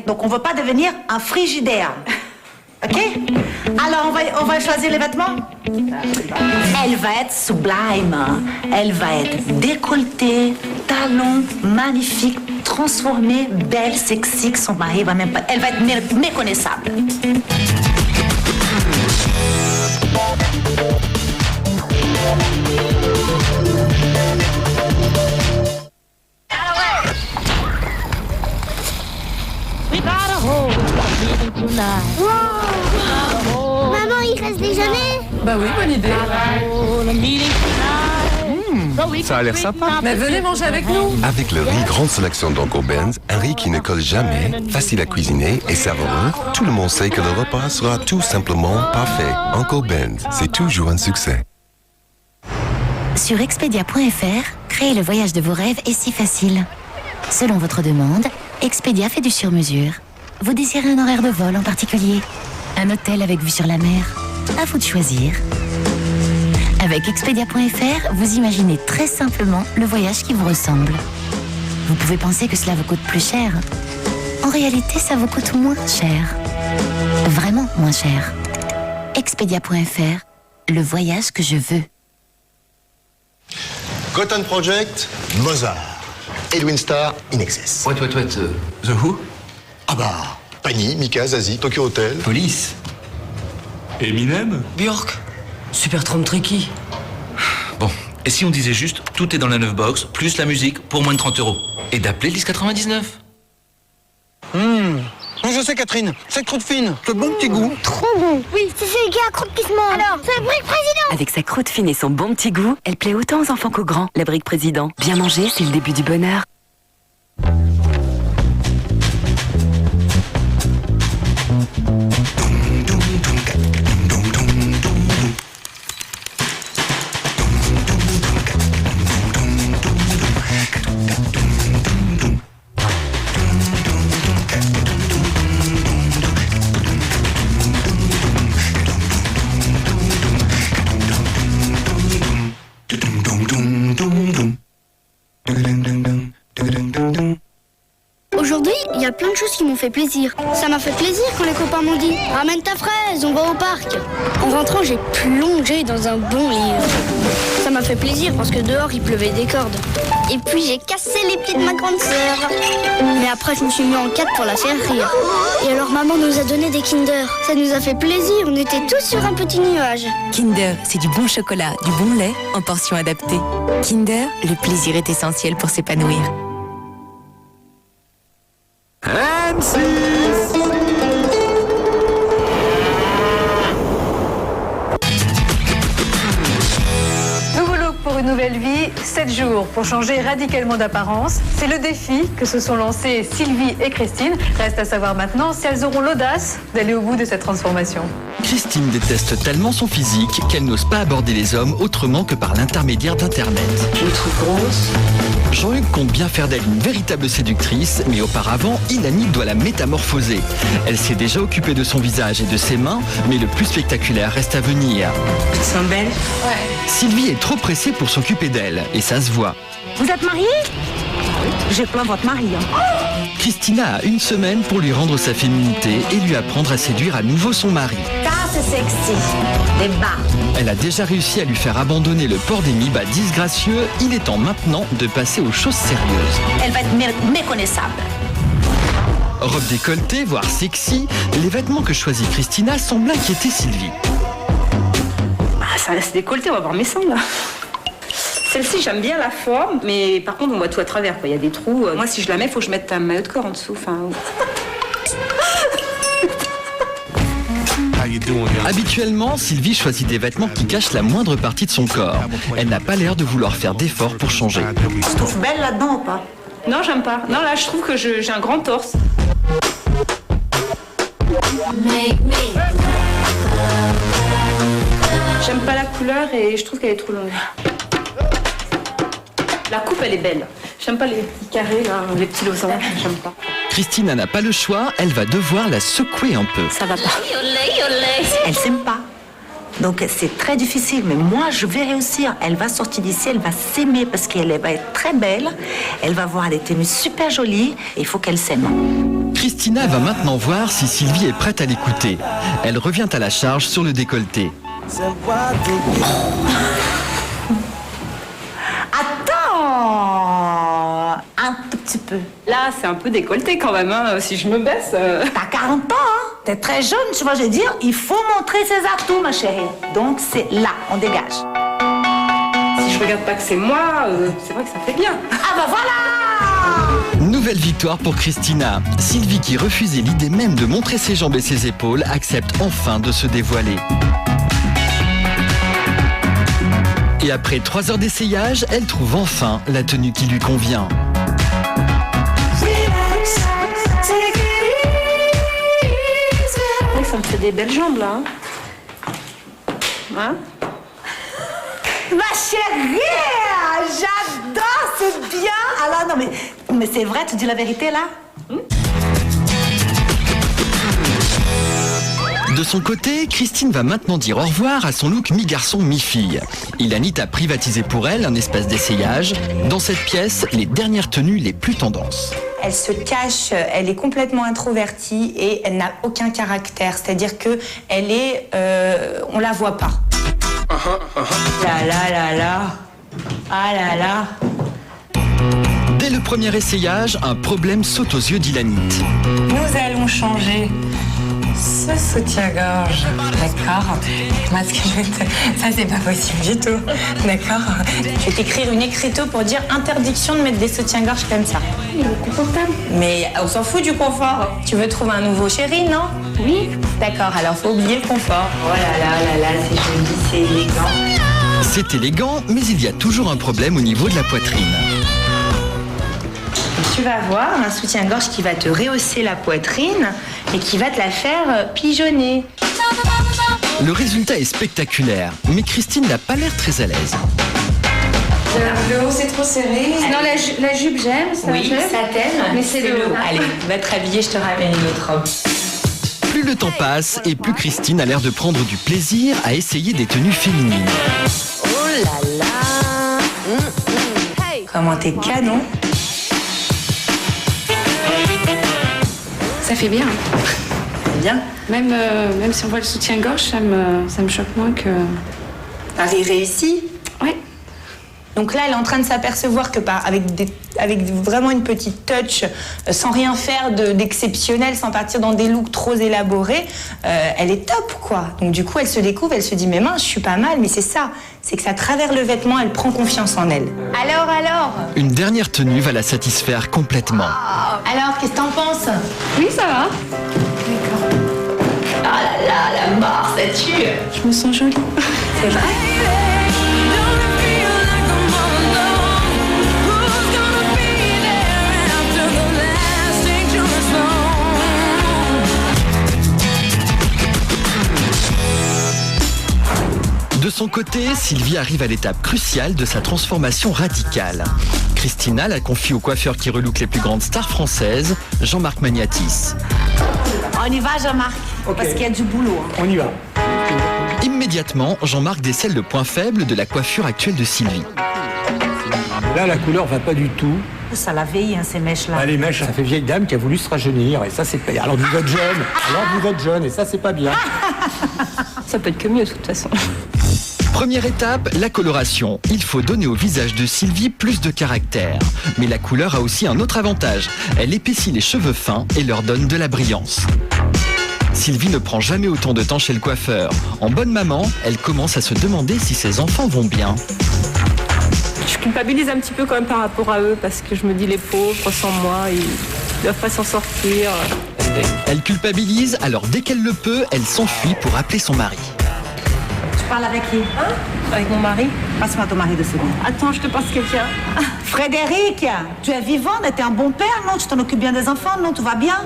Donc on ne veut pas devenir un frigidaire. Ok? Alors on va choisir les vêtements. Elle va être sublime. Elle va être décolletée, talons magnifiques, transformée, belle, sexy, que son mari va même pas. Elle va être méconnaissable. Maman, il reste déjeuner? Bah oui, bonne idée. Ça a l'air sympa. Mais venez manger avec nous. Avec le riz grande sélection d'Uncle Ben's, un riz qui ne colle jamais, facile à cuisiner et savoureux, tout le monde sait que le repas sera tout simplement parfait. Uncle Ben's, c'est toujours un succès. Sur Expedia.fr, créer le voyage de vos rêves est si facile. Selon votre demande, Expedia fait du sur-mesure. Vous désirez un horaire de vol en particulier? Un hôtel avec vue sur la mer? À vous de choisir. Avec Expedia.fr, vous imaginez très simplement le voyage qui vous ressemble. Vous pouvez penser que cela vous coûte plus cher. En réalité, ça vous coûte moins cher. Vraiment moins cher. Expedia.fr, le voyage que je veux. Cotton Project, Mozart. Edwin Starr, In Excess. Wait, The Who? Ah bah, Pani, Mika, Zazie, Tokyo Hotel. Police. Eminem? Björk. Supertramp Tricky. Bon, et si on disait juste, tout est dans la 9 box, plus la musique, pour moins de 30 €. Et d'appeler Lys 99. Je sais, Catherine, cette croûte fine, ce bon petit goût. Trop bon. Oui, c'est celui qui a la croûte qui se mange. Alors, c'est la brique président. Avec sa croûte fine et son bon petit goût, elle plaît autant aux enfants qu'aux grands. La brique président. Bien manger, c'est le début du bonheur. Aujourd'hui, il y a plein de choses qui m'ont fait plaisir. Ça m'a fait plaisir quand les copains m'ont dit « Ramène ta fraise, on va au parc ». En rentrant, j'ai plongé dans un bon livre. Ça m'a fait plaisir parce que dehors, il pleuvait des cordes. Et puis, j'ai cassé les pieds de ma grande sœur. Mais après, je me suis mis en quatre pour la faire rire. Et alors, maman nous a donné des Kinder. Ça nous a fait plaisir, on était tous sur un petit nuage. Kinder, c'est du bon chocolat, du bon lait en portion adaptée. Kinder, le plaisir est essentiel pour s'épanouir. Nouveau look pour une nouvelle vie, 7 jours pour changer radicalement d'apparence. C'est le défi que se sont lancés Sylvie et Christine. Reste à savoir maintenant si elles auront l'audace d'aller au bout de cette transformation. Christine déteste tellement son physique qu'elle n'ose pas aborder les hommes autrement que par l'intermédiaire d'Internet. Je me trouve grosse. Jean-Hugues compte bien faire d'elle une véritable séductrice, mais auparavant, Ilani doit la métamorphoser. Elle s'est déjà occupée de son visage et de ses mains, mais le plus spectaculaire reste à venir. Tu te sens belle? Ouais. Sylvie est trop pressée pour s'occuper d'elle, et ça se voit. Vous êtes mariés? Je plains votre mari. Christina a une semaine pour lui rendre sa féminité et lui apprendre à séduire à nouveau son mari. Ça, c'est sexy. Des bas. Elle a déjà réussi à lui faire abandonner le port des mi-bas disgracieux. Il est temps maintenant de passer aux choses sérieuses. Elle va être méconnaissable. Robe décolletée, voire sexy, les vêtements que choisit Christina semblent inquiéter Sylvie. Ah, ça laisse décolleté, on va voir mes seins là. Celle-ci, j'aime bien la forme, mais par contre, on voit tout à travers, quoi. Il y a des trous. Moi, si je la mets, il faut que je mette un maillot de corps en dessous. Enfin... Habituellement, Sylvie choisit des vêtements qui cachent la moindre partie de son corps. Elle n'a pas l'air de vouloir faire d'efforts pour changer. Tu te trouves belle là-dedans ou pas? Non, j'aime pas. Non, là, je trouve que j'ai un grand torse. J'aime pas la couleur et je trouve qu'elle est trop longue. La coupe, elle est belle. J'aime pas les petits carrés, là, les petits losanges, j'aime pas. Christina n'a pas le choix, elle va devoir la secouer un peu. Ça va pas. Elle s'aime pas. Donc c'est très difficile, mais moi je vais réussir. Elle va sortir d'ici, elle va s'aimer parce qu'elle va être très belle. Elle va voir des tenues super jolies et il faut qu'elle s'aime. Christina va maintenant voir si Sylvie est prête à l'écouter. Elle revient à la charge sur le décolleté. Attends, un tout petit peu. Là, c'est un peu décolleté quand même, hein. Si je me baisse... T'as 40 ans, hein. T'es très jeune, tu vois, je veux dire, il faut montrer ses atouts, ma chérie. Donc c'est là, on dégage. Si je regarde pas que c'est moi, c'est vrai que ça fait bien. Ah bah voilà! Nouvelle victoire pour Christina. Sylvie, qui refusait l'idée même de montrer ses jambes et ses épaules, accepte enfin de se dévoiler. Et après 3 heures d'essayage, elle trouve enfin la tenue qui lui convient. Ça me fait des belles jambes là. Hein? Ma chérie, j'adore, c'est bien. Alors non mais c'est vrai, tu dis la vérité là? De son côté, Christine va maintenant dire au revoir à son look mi-garçon, mi-fille. Ilanit a privatisé pour elle un espace d'essayage. Dans cette pièce, les dernières tenues les plus tendances. Elle se cache, elle est complètement introvertie et elle n'a aucun caractère. C'est-à-dire que elle est, on la voit pas. Là là là là, ah là là. Dès le premier essayage, un problème saute aux yeux d'Ilanit. Nous allons changer ce soutien-gorge, d'accord? Parce que ça, c'est pas possible du tout, d'accord? Je vais t'écrire une écriteau pour dire interdiction de mettre des soutiens-gorge comme ça. Il est confortable. Mais on s'en fout du confort. Tu veux trouver un nouveau chéri, non? Oui. D'accord, alors faut oublier le confort. Oh là là là là, c'est joli, c'est élégant. C'est élégant, mais il y a toujours un problème au niveau de la poitrine. Tu vas voir un soutien-gorge qui va te rehausser la poitrine et qui va te la faire pigeonner. Le résultat est spectaculaire, mais Christine n'a pas l'air très à l'aise. Le haut c'est trop serré. Non, la jupe j'aime, ça oui, j'aime. ça t'aime. Mais c'est le haut. Allez, va te rhabiller, je te ramène une autre robe. Plus le temps passe et plus Christine a l'air de prendre du plaisir à essayer des tenues féminines. Oh là là. Comment t'es canon. Ça fait bien. Bien. Même si on voit le soutien-gorge, ça me choque moins que... Paris réussi. Ouais. Donc là, elle est en train de s'apercevoir que avec vraiment une petite touch, sans rien faire d'exceptionnel, sans partir dans des looks trop élaborés, elle est top, quoi. Donc du coup, elle se découvre, elle se dit, mais mince, je suis pas mal, mais c'est ça. C'est que ça travers le vêtement, elle prend confiance en elle. Alors Une dernière tenue va la satisfaire complètement. Alors, qu'est-ce que t'en penses? Oui, ça va. D'accord. Ah là là, la mort, ça tue. Je me sens jolie. C'est vrai? De son côté, Sylvie arrive à l'étape cruciale de sa transformation radicale. Christina la confie au coiffeur qui relook les plus grandes stars françaises, Jean-Marc Magnatis. On y va, Jean-Marc, parce qu'il y a du boulot. On y va. Immédiatement, Jean-Marc décèle le point faible de la coiffure actuelle de Sylvie. Là, la couleur va pas du tout. Ça la vieillit, hein, ces mèches-là. Ah, les mèches, ça fait vieille dame qui a voulu se rajeunir, et ça, c'est pas... Alors vous êtes jeune, et ça, c'est pas bien. Ça peut être que mieux, de toute façon. Première étape, la coloration. Il faut donner au visage de Sylvie plus de caractère. Mais la couleur a aussi un autre avantage. Elle épaissit les cheveux fins et leur donne de la brillance. Sylvie ne prend jamais autant de temps chez le coiffeur. En bonne maman, elle commence à se demander si ses enfants vont bien. Je culpabilise un petit peu quand même par rapport à eux, parce que je me dis, les pauvres, sans moi, ils doivent pas s'en sortir. Elle culpabilise, alors dès qu'elle le peut, elle s'enfuit pour appeler son mari. Tu parles avec qui? Avec mon mari. Passe-moi ton mari de secondes. Attends, je te passe quelqu'un. Frédéric, tu es vivant, t'es un bon père, non? Tu t'en occupes bien des enfants, non? Tout va bien?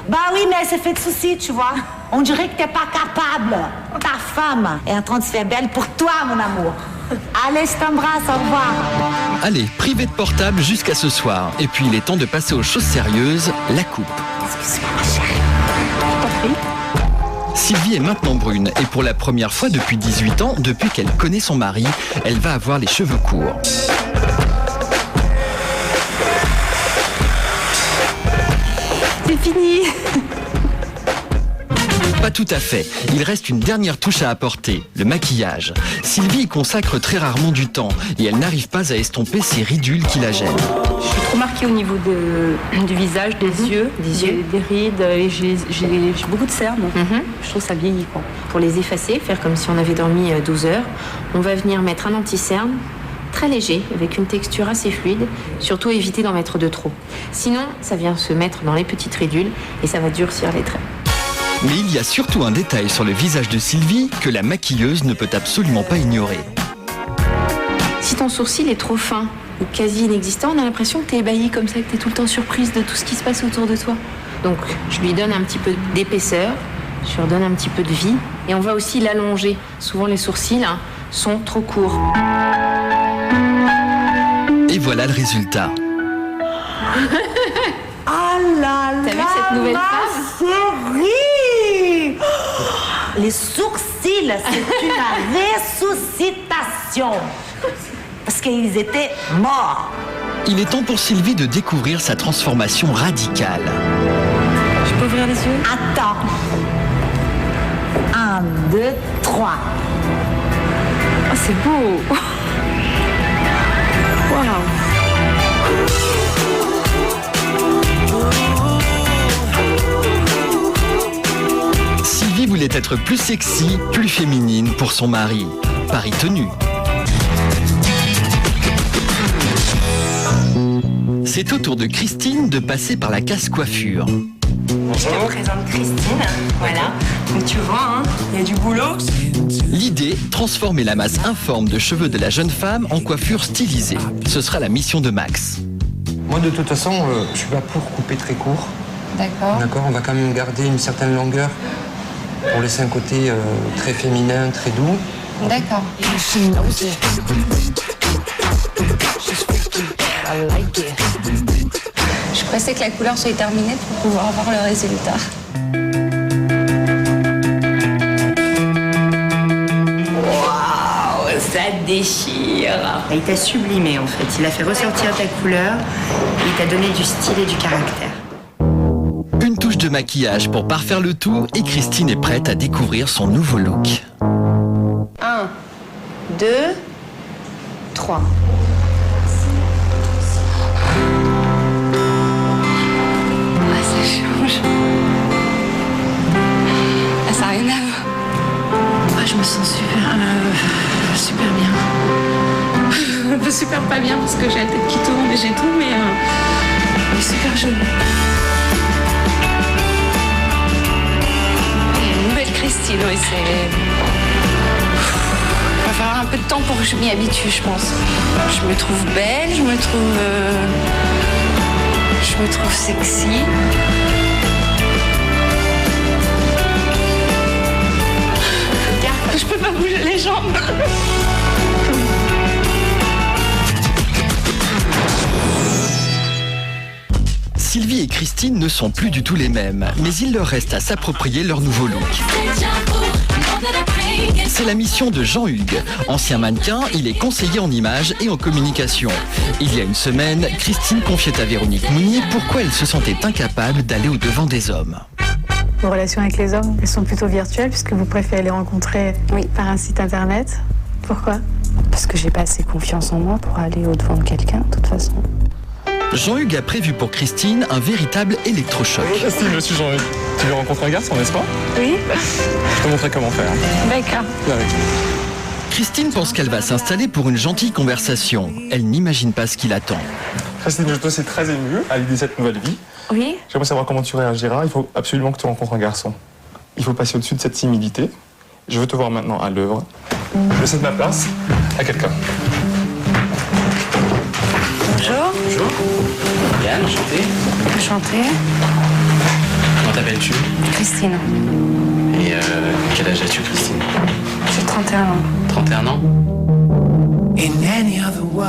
Bah oui, mais elle s'est fait de soucis, tu vois. On dirait que t'es pas capable. Ta femme est en train de se faire belle pour toi, mon amour. Allez, je t'embrasse, au revoir. Allez, privé de portable jusqu'à ce soir. Et puis il est temps de passer aux choses sérieuses, la coupe. Excuse-moi, ma chérie. Sylvie est maintenant brune et pour la première fois depuis 18 ans, depuis qu'elle connaît son mari, elle va avoir les cheveux courts. C'est fini. Pas tout à fait. Il reste une dernière touche à apporter, le maquillage. Sylvie y consacre très rarement du temps et elle n'arrive pas à estomper ces ridules qui la gênent. Je suis trop marquée au niveau du visage, des yeux, des rides, et j'ai beaucoup de cernes. Je trouve ça vieillit, quoi. Pour les effacer, faire comme si on avait dormi 12 heures, on va venir mettre un anti-cerne très léger, avec une texture assez fluide, surtout éviter d'en mettre de trop. Sinon, ça vient se mettre dans les petites ridules et ça va durcir les traits. Mais il y a surtout un détail sur le visage de Sylvie que la maquilleuse ne peut absolument pas ignorer. Si ton sourcil est trop fin ou quasi inexistant, on a l'impression que tu es ébahie comme ça, que tu es tout le temps surprise de tout ce qui se passe autour de toi. Donc, je lui donne un petit peu d'épaisseur, je lui redonne un petit peu de vie et on va aussi l'allonger. Souvent, les sourcils sont trop courts. Et voilà le résultat. Ah là là. T'as vu cette nouvelle face, chérie. Les sourcils, c'est une ressuscitation. Parce qu'ils étaient morts. Il est temps pour Sylvie de découvrir sa transformation radicale. Je peux ouvrir les yeux? Attends. 1, 2, 3. Oh, c'est beau. Waouh. Sylvie voulait être plus sexy, plus féminine pour son mari. Pari tenu. C'est au tour de Christine de passer par la casse-coiffure. Je te présente Christine, voilà. Donc tu vois, il y a du boulot. L'idée, transformer la masse informe de cheveux de la jeune femme en coiffure stylisée. Ce sera la mission de Max. Moi, de toute façon, je suis pas pour couper très court. D'accord. D'accord, on va quand même garder une certaine longueur pour laisser un côté très féminin, très doux. D'accord. Je pressais que la couleur soit terminée pour pouvoir voir le résultat. Waouh, ça déchire. Il t'a sublimé en fait. Il a fait ressortir ta couleur. Il t'a donné du style et du caractère. Une touche de maquillage pour parfaire le tout et Christine est prête à découvrir son nouveau look. 1, 2, 3. Ça change. Ah, ça n'a rien à voir. Ah, je me sens super bien. Un peu super pas bien parce que j'ai la tête qui tourne et j'ai tout, mais super jolie. Une nouvelle Christine, oui, c'est... Il va falloir un peu de temps pour que je m'y habitue, je pense. Je me trouve belle, je me trouve sexy. Je peux pas bouger les jambes. Sylvie et Christine ne sont plus du tout les mêmes, mais il leur reste à s'approprier leur nouveau look. C'est la mission de Jean-Hugues. Ancien mannequin, il est conseiller en images et en communication. Il y a une semaine, Christine confiait à Véronique Mounier pourquoi elle se sentait incapable d'aller au-devant des hommes. Vos relations avec les hommes, elles sont plutôt virtuelles puisque vous préférez les rencontrer par un site internet. Pourquoi? Parce que j'ai pas assez confiance en moi pour aller au-devant de quelqu'un, de toute façon. Jean-Hugues a prévu pour Christine un véritable électrochoc. Christine, je suis Jean-Hugues. Tu veux rencontrer un garçon, n'est-ce pas? Oui. Je te montrerai comment faire. D'accord. Viens avec. Christine pense qu'elle va s'installer pour une gentille conversation. Elle n'imagine pas ce qui l'attend. Christine, je suis très ému à l'idée de cette nouvelle vie. Oui. J'aimerais savoir comment tu réagiras. Il faut absolument que tu rencontres un garçon. Il faut passer au-dessus de cette timidité. Je veux te voir maintenant à l'œuvre. Je cède ma place à quelqu'un. Bonjour. Bonjour. Yann, enchanté. Enchantée. Comment t'appelles-tu? Christine. Et quel âge as-tu, Christine? J'ai 31 ans. 31 ans?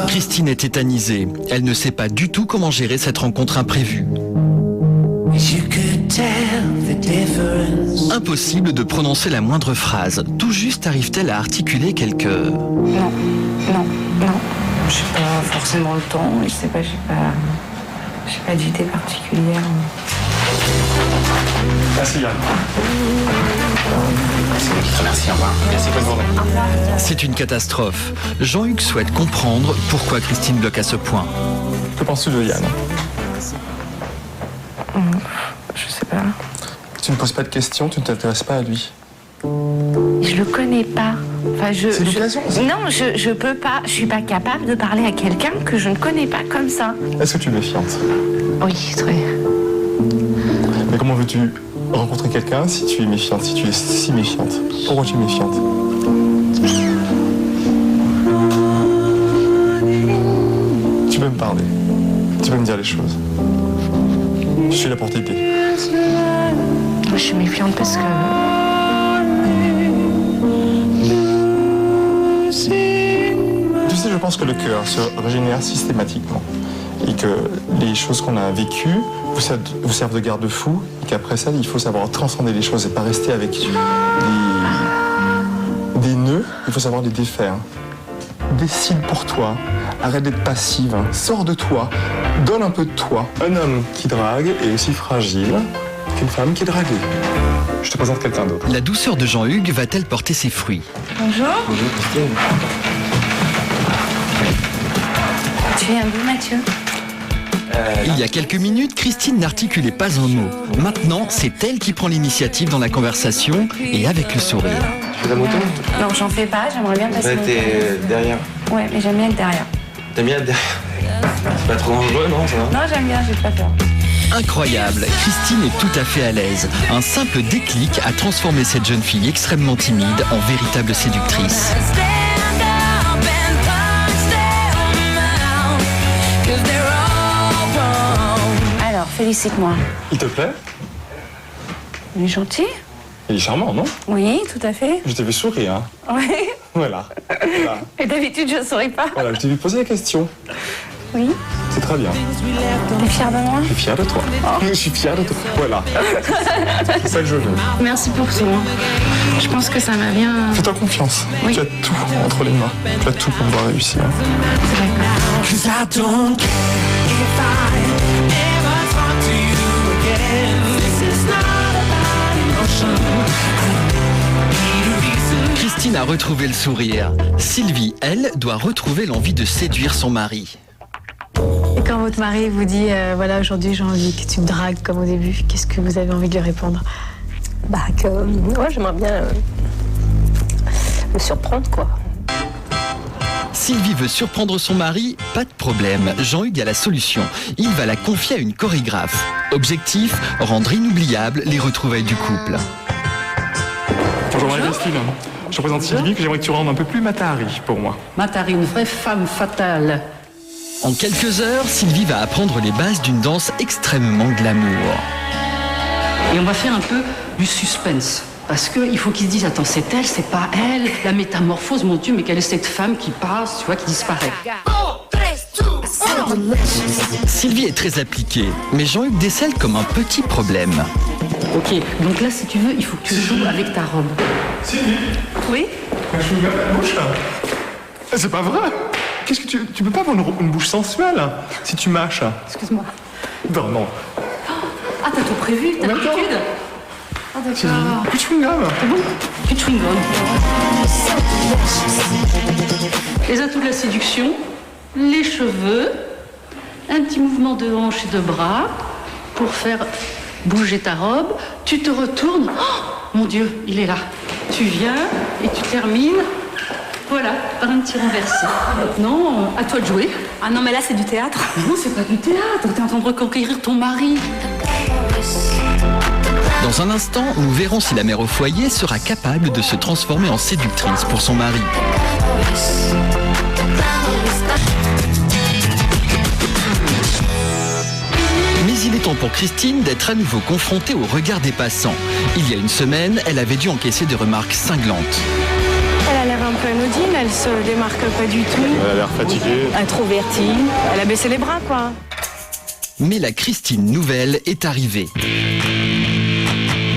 Christine est tétanisée. Elle ne sait pas du tout comment gérer cette rencontre imprévue. Impossible de prononcer la moindre phrase. Tout juste arrive-t-elle à articuler quelques... Non. J'ai pas forcément le temps, je sais pas, j'ai pas d'idée particulière. Merci Yann. Merci, au revoir. Merci, bonne journée. C'est une catastrophe. Jean-Hugues souhaite comprendre pourquoi Christine bloque à ce point. Que penses-tu de Yann? Je sais pas. Tu ne poses pas de questions, tu ne t'intéresses pas à lui. Je le connais pas. Enfin, C'est l'occasion. Non, je peux pas. Je suis pas capable de parler à quelqu'un que je ne connais pas comme ça. Est-ce que tu es méfiante? Oui, très. Mais comment veux-tu rencontrer quelqu'un si tu es méfiante, si tu es si méfiante? Pourquoi tu es méfiante? Tu peux me parler. Tu peux me dire les choses. Je suis là pour t'aider. Je suis méfiante parce que... Tu sais, je pense que le cœur se régénère systématiquement et que les choses qu'on a vécues vous servent de garde-fou et qu'après ça, il faut savoir transcender les choses et pas rester avec des nœuds, il faut savoir les défaire. Décide pour toi, arrête d'être passive, sors de toi, donne un peu de toi. Un homme qui drague est aussi fragile qu'une femme qui est draguée. Je te présente quelqu'un d'autre. La douceur de Jean-Hugues va-t-elle porter ses fruits? Bonjour. Bonjour Christine. Tu viens d'où, Mathieu? Il y a quelques minutes, Christine n'articulait pas un mot. Maintenant, c'est elle qui prend l'initiative dans la conversation et avec le sourire. Tu fais la moto? Non, j'en fais pas, j'aimerais bien passer. T'es derrière. Ouais, mais j'aime bien être derrière. T'aimes bien être derrière? C'est pas trop dangereux, non, ça va? Non, j'aime bien, j'ai pas peur. Incroyable, Christine est tout à fait à l'aise. Un simple déclic a transformé cette jeune fille extrêmement timide en véritable séductrice. Alors, félicite-moi. Il te plaît? Il est gentil? Il est charmant, non? Oui, tout à fait. Je t'ai vu sourire, hein? Oui. Voilà. Et d'habitude, je ne souris pas. Voilà, je t'ai vu poser la question. Oui. C'est très bien. T'es fière de moi? Je suis fier de toi. Je suis fier de toi. Voilà. C'est ça que je veux. Merci pour tout. Je pense que ça m'a bien... Fais-toi confiance. Oui. Tu as tout entre les mains. Tu as tout pour pouvoir réussir. Christine a retrouvé le sourire. Sylvie, elle, doit retrouver l'envie de séduire son mari. Et quand votre mari vous dit voilà, aujourd'hui j'ai envie que tu me dragues comme au début, qu'est-ce que vous avez envie de lui répondre? Bah que moi j'aimerais bien le surprendre quoi. Sylvie veut surprendre son mari, pas de problème. Jean-Hugues a la solution. Il va la confier à une chorégraphe. Objectif, rendre inoubliables les retrouvailles du couple. Bonjour Marie-Christine. Je te présente Sylvie, que j'aimerais que tu rendes un peu plus Matahari pour moi. Matahari, une vraie femme fatale. En quelques heures, Sylvie va apprendre les bases d'une danse extrêmement glamour. Et on va faire un peu du suspense. Parce qu'il faut qu'ils se disent, attends, c'est elle, c'est pas elle. La métamorphose, mon Dieu, mais quelle est cette femme qui passe, tu vois, qui disparaît. Sylvie est très appliquée, mais Jean-Hugues décèle comme un petit problème. Ok, donc là, si tu veux, il faut que tu joues avec ta robe. Sylvie? Oui? Je me mets la bouche là. C'est pas vrai. Qu'est-ce que tu peux pas avoir une bouche sensuelle si tu mâches? Excuse-moi. Non, non. Ah, t'as tout prévu, t'as l'habitude? Ah, d'accord. Plus de chewing-gum. C'est bon? Plus de chewing-gum. Les atouts de la séduction, les cheveux, un petit mouvement de hanche et de bras pour faire bouger ta robe. Tu te retournes. Oh, mon Dieu, il est là. Tu viens et tu termines. Voilà, par un petit renversé. Maintenant, à toi de jouer. Ah non, mais là, c'est du théâtre. Mais non, c'est pas du théâtre. T'es en train de reconquérir ton mari. Dans un instant, nous verrons si la mère au foyer sera capable de se transformer en séductrice pour son mari. Mais il est temps pour Christine d'être à nouveau confrontée au regard des passants. Il y a une semaine, elle avait dû encaisser des remarques cinglantes. Elle a l'air un peu anodine, elle se démarque pas du tout. Elle a l'air fatiguée. Introvertie. Elle a baissé les bras, quoi. Mais la Christine nouvelle est arrivée.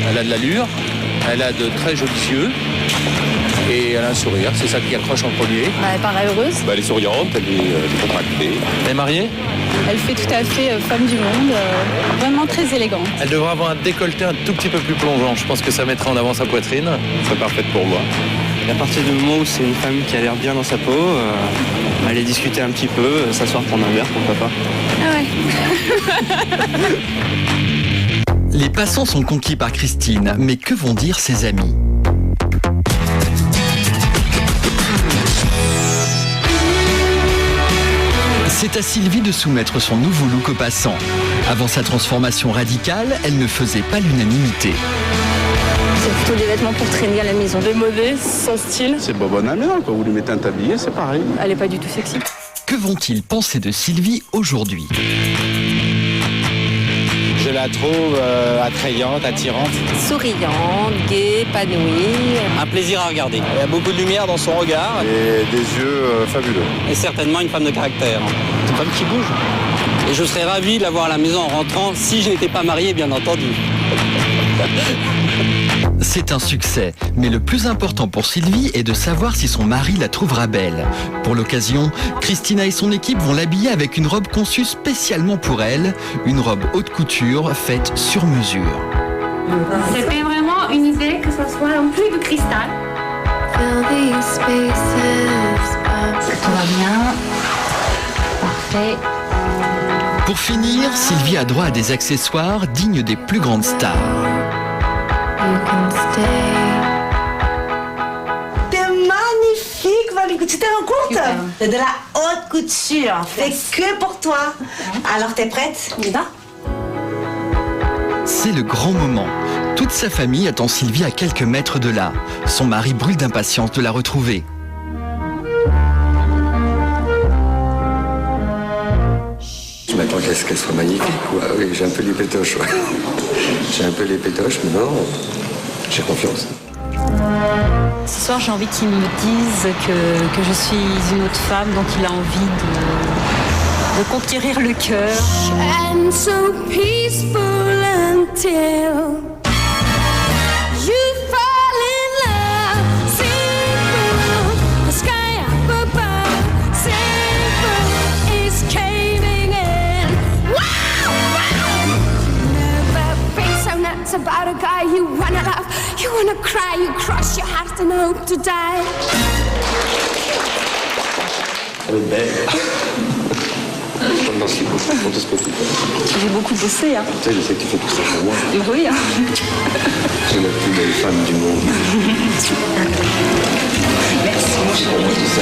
Elle a de l'allure, Elle a de très jolis yeux et elle a un sourire, c'est ça qui accroche en premier. Elle paraît heureuse. Elle est souriante, elle est contractée. Elle est mariée? Elle fait tout à fait femme du monde, vraiment très élégante. Elle devrait avoir un décolleté un tout petit peu plus plongeant. Je pense que ça mettrait en avant sa poitrine. C'est parfaite pour moi. Et à partir du moment où c'est une femme qui a l'air bien dans sa peau, aller discuter un petit peu, s'asseoir prendre un verre, pourquoi pas. Ah ouais. Les passants sont conquis par Christine, mais que vont dire ses amis? C'est à Sylvie de soumettre son nouveau look aux passants. Avant sa transformation radicale, elle ne faisait pas l'unanimité. C'est plutôt des vêtements pour traîner à la maison. Démodé, sans style. C'est pas bon à la maison, quand vous lui mettez un tablier, c'est pareil. Elle est pas du tout sexy. Que vont-ils penser de Sylvie aujourd'hui? Je la trouve attrayante, attirante. Souriante, gaie, épanouie. Un plaisir à regarder. Il y a beaucoup de lumière dans son regard. Et des yeux fabuleux. Et certainement une femme de caractère. Une femme qui bouge. Et je serais ravi de la voir à la maison en rentrant, si je n'étais pas marié, bien entendu. C'est un succès, mais le plus important pour Sylvie est de savoir si son mari la trouvera belle. Pour l'occasion, Christina et son équipe vont l'habiller avec une robe conçue spécialement pour elle, une robe haute couture faite sur mesure. C'était vraiment une idée que ce soit en pluie de cristal. Tout va bien. Parfait. Pour finir, Sylvie a droit à des accessoires dignes des plus grandes stars. T'es magnifique, Valérie. Tu te rends compte? C'est de la haute couture. C'est que pour toi. Alors, t'es prête? On y va? C'est le grand moment. Toute sa famille attend Sylvie à quelques mètres de là. Son mari brûle d'impatience de la retrouver. Je m'attends qu'elle soit magnifique, quoi. Oui, j'ai un peu les pétoches, ouais. J'ai un peu les pétoches, mais non, j'ai confiance. Ce soir, j'ai envie qu'il me dise que je suis une autre femme dont il a envie de conquérir le cœur. And so peaceful until you fall in love. Simple, the sky up above. Simple is caving in. Wow, wow. Never been so nuts about a guy you wanna love. You wanna cry, you cross your heart and hope to die. Elle est belle. Merci beaucoup pour tout ce que tu fais. J'ai beaucoup bossé, hein. Tu sais, je sais que tu fais tout ça pour moi. Oui, hein. C'est la plus belle femme du monde. Merci, mon chéri. Pour moi, tout ça.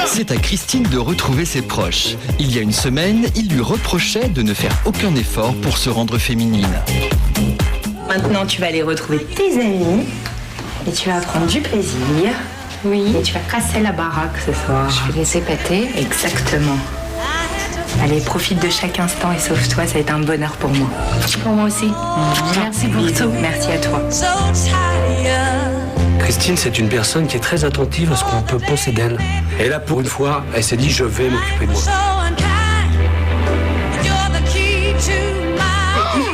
C'est à Christine de retrouver ses proches. Il y a une semaine, il lui reprochait de ne faire aucun effort pour se rendre féminine. Maintenant, tu vas aller retrouver tes amis et tu vas prendre du plaisir. Oui. Et tu vas casser la baraque ce soir. Je vais les épater. Exactement. Allez, profite de chaque instant et sauve-toi, ça va être un bonheur pour moi. Pour moi aussi. Merci pour tout. Merci à toi. Christine, c'est une personne qui est très attentive à ce qu'on peut penser d'elle. Et là, pour une fois, elle s'est dit, je vais m'occuper de moi.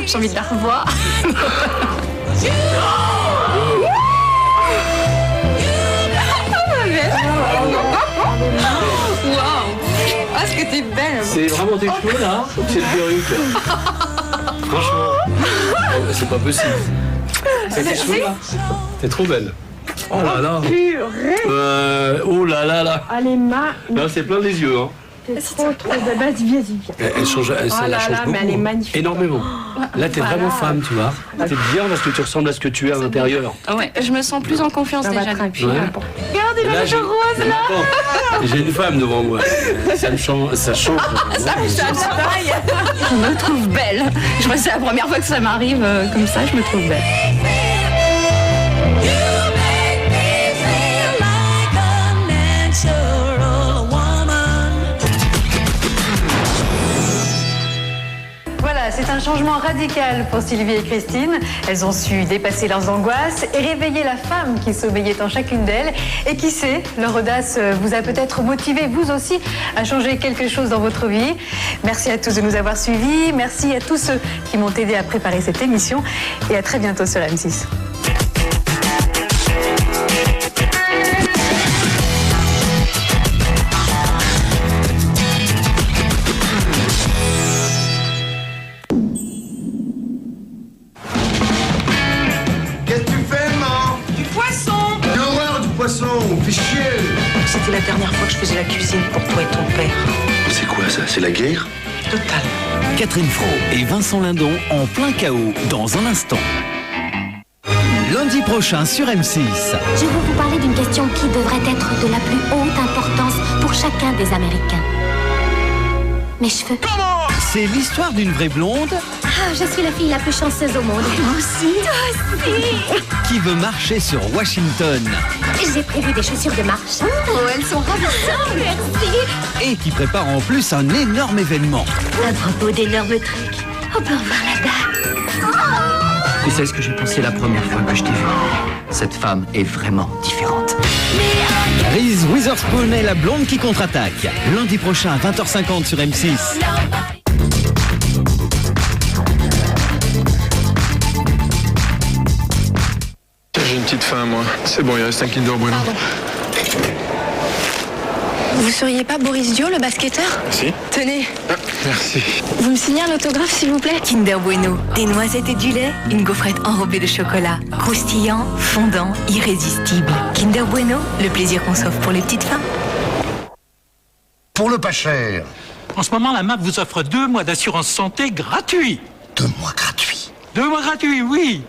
J'ai envie de la revoir. Waouh! Ah, est-ce que t'es belle! C'est vraiment tes cheveux là? Ou c'est une perruque? Franchement, c'est pas possible. C'est tes cheveux là? T'es trop belle. Oh là là! Oh là là là! Allez, Là, c'est plein les yeux, hein. C'est trop belle. Vas-y, viens. Elle change, elle change beaucoup. Mais elle est magnifique. Énormément. Là, t'es vraiment femme, tu vois. T'es bien parce que tu ressembles à ce que tu es à l'intérieur. Ouais, je me sens plus en confiance déjà depuis. Ouais. Regarde, il a Là, le rose là! J'ai une femme devant moi. Ça me change. Ça change. Ça taille. Je me trouve belle. Je crois que c'est la première fois que ça m'arrive comme ça, je me trouve belle. Voilà, c'est un changement radical pour Sylvie et Christine. Elles ont su dépasser leurs angoisses et réveiller la femme qui sommeillait en chacune d'elles. Et qui sait, leur audace vous a peut-être motivé, vous aussi, à changer quelque chose dans votre vie. Merci à tous de nous avoir suivis. Merci à tous ceux qui m'ont aidé à préparer cette émission. Et à très bientôt sur M6. C'était la dernière fois que je faisais la cuisine pour toi et ton père. C'est quoi ça? C'est la guerre? Total. Catherine Fro et Vincent Lindon en plein chaos dans un instant. Lundi prochain sur M6. Je veux vous parler d'une question qui devrait être de la plus haute importance pour chacun des Américains. Mes cheveux. C'est l'histoire d'une vraie blonde. Ah, je suis la fille la plus chanceuse au monde. Moi aussi. Toi aussi. Qui veut marcher sur Washington. J'ai prévu des chaussures de marche. Oh, elles sont ravissantes. Merci. Et qui prépare en plus un énorme événement. À propos d'énormes trucs, on peut revoir la date. Tu sais ce que j'ai pensé la première fois que je t'ai vu? Cette femme est vraiment différente. Reese Witherspoon est la blonde qui contre-attaque. Lundi prochain à 20h50 sur M6. J'ai une petite faim, moi. C'est bon, il reste un Kinder Bueno. Vous seriez pas Boris Dio, le basketteur? Si. Tenez, Merci. vous me signez un autographe s'il vous plaît? Kinder Bueno, des noisettes et du lait, une gaufrette enrobée de chocolat, croustillant, fondant, irrésistible. Kinder Bueno, le plaisir qu'on s'offre pour les petites fins. Pour le pas cher. En ce moment, la MAP vous offre 2 mois d'assurance santé gratuit. 2 mois gratuits? 2 mois gratuits, oui.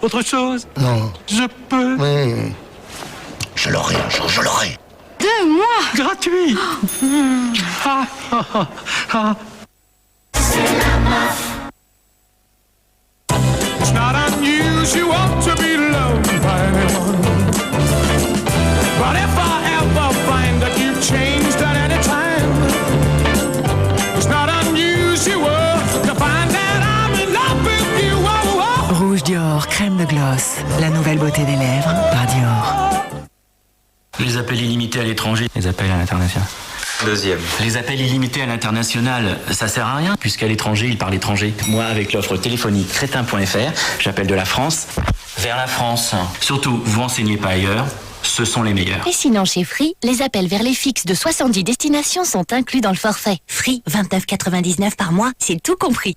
Autre chose? Non. Je peux. Oui. Je l'aurai un jour, je l'aurai. 2 mois gratuit. Ah, ah, ah, ah. It's not unusual to be loved by anyone. But if I ever find that you've changed at any time, it's not unusual to find that I'm in love with you. Oh, oh. Rouge Dior, crème de gloss, la nouvelle beauté des lèvres par Dior. Les appels illimités à l'étranger, les appels à l'international. Deuxième. Les appels illimités à l'international, ça sert à rien, puisqu'à l'étranger, ils parlent étranger. Moi, avec l'offre téléphonique crétin.fr, j'appelle de la France vers la France. Surtout, vous renseignez pas ailleurs, ce sont les meilleurs. Et sinon, chez Free, les appels vers les fixes de 70 destinations sont inclus dans le forfait. Free, 29,99 par mois, c'est tout compris.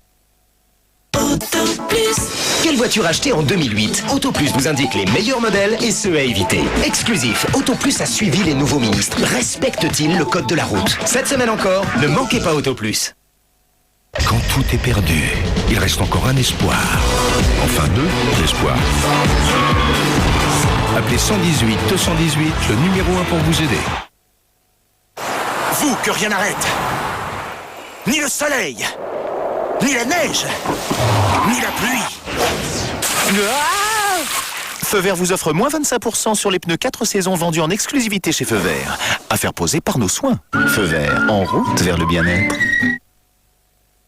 Quelle voiture acheter en 2008? Autoplus vous indique les meilleurs modèles et ceux à éviter. Exclusif, Autoplus a suivi les nouveaux ministres. Respecte-t-il le code de la route? Cette semaine encore, ne manquez pas Autoplus. Quand tout est perdu, il reste encore un espoir. Enfin 2 espoirs. Appelez 118 218, le numéro 1 pour vous aider. Vous, que rien n'arrête. Ni le soleil, ni la neige, ni la pluie. Feu Vert vous offre moins 25% sur les pneus 4 saisons vendus en exclusivité chez Feu Vert. À faire poser par nos soins. Feu Vert, en route vers le bien-être.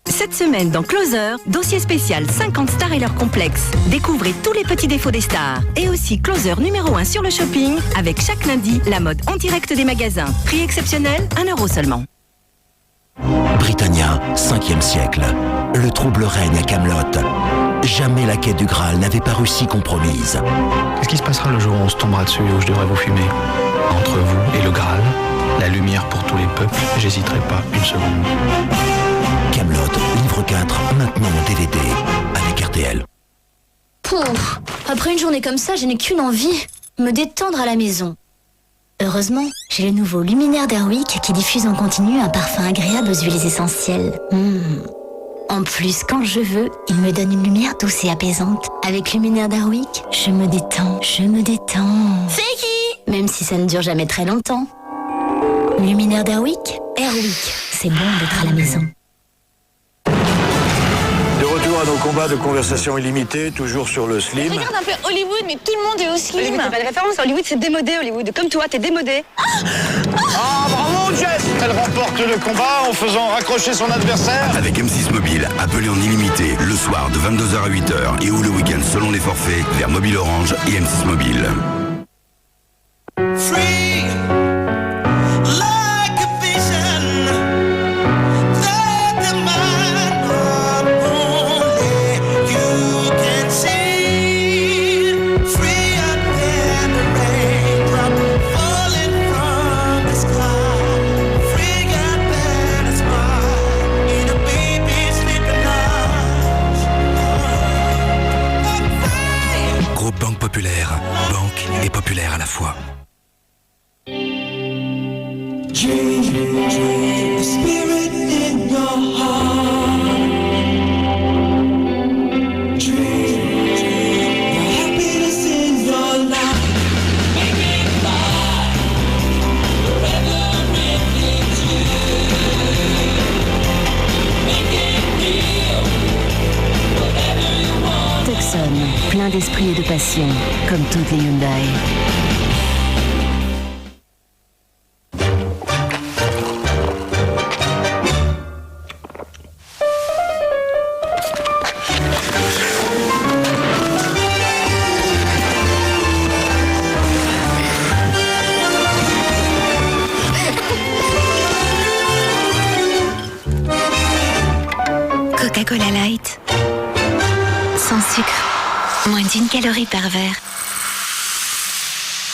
Cette semaine dans Closer, dossier spécial 50 stars et leur complexe. Découvrez tous les petits défauts des stars. Et aussi Closer numéro 1 sur le shopping, avec chaque lundi la mode en direct des magasins. Prix exceptionnel, 1 € seulement. Britannia, 5e siècle. Le trouble règne à Camelot. Jamais la quête du Graal n'avait paru si compromise. Qu'est-ce qui se passera le jour où on se tombera dessus et où je devrais vous fumer? Entre vous et le Graal, la lumière pour tous les peuples, j'hésiterai pas une seconde. Camelot, livre 4, maintenant en DVD, avec RTL. Pouf, après une journée comme ça, je n'ai qu'une envie, me détendre à la maison. Heureusement, j'ai le nouveau luminaire d'Airwick qui diffuse en continu un parfum agréable aux huiles essentielles. En plus, quand je veux, il me donne une lumière douce et apaisante. Avec luminaire d'Airwick, je me détends, je me détends. C'est qui? Même si ça ne dure jamais très longtemps. Luminaire d'Airwick, Airwick, c'est bon d'être à la maison. De retour à nos combats de conversation illimitée, toujours sur le slim. Regarde un peu Hollywood, mais tout le monde est au slim. Hollywood, c'est pas de référence. Hollywood, c'est démodé, Hollywood. Comme toi, t'es démodé. Ah, bravo! Jess. Elle remporte le combat en faisant raccrocher son adversaire. Avec M6 Mobile, appelez en illimité le soir de 22h à 8h et ou le week-end selon les forfaits vers Mobile Orange et M6 Mobile. Free, like a vision, that the mind of only you can see. Free up in the raindrop falling from the sky. Free up in a smile in a baby's sleeping eyes. Groupe Banque Populaire, banque et populaire à la fois. Dream, the spirit in your heart. Dream, the happiness in your life. Make it fly, wherever it leads you. Make it real, whatever you want. Tucson, plein d'esprit et de passion, comme toutes les Hyundai. Coca-Cola Light. Sans sucre. Moins d'1 calorie par verre.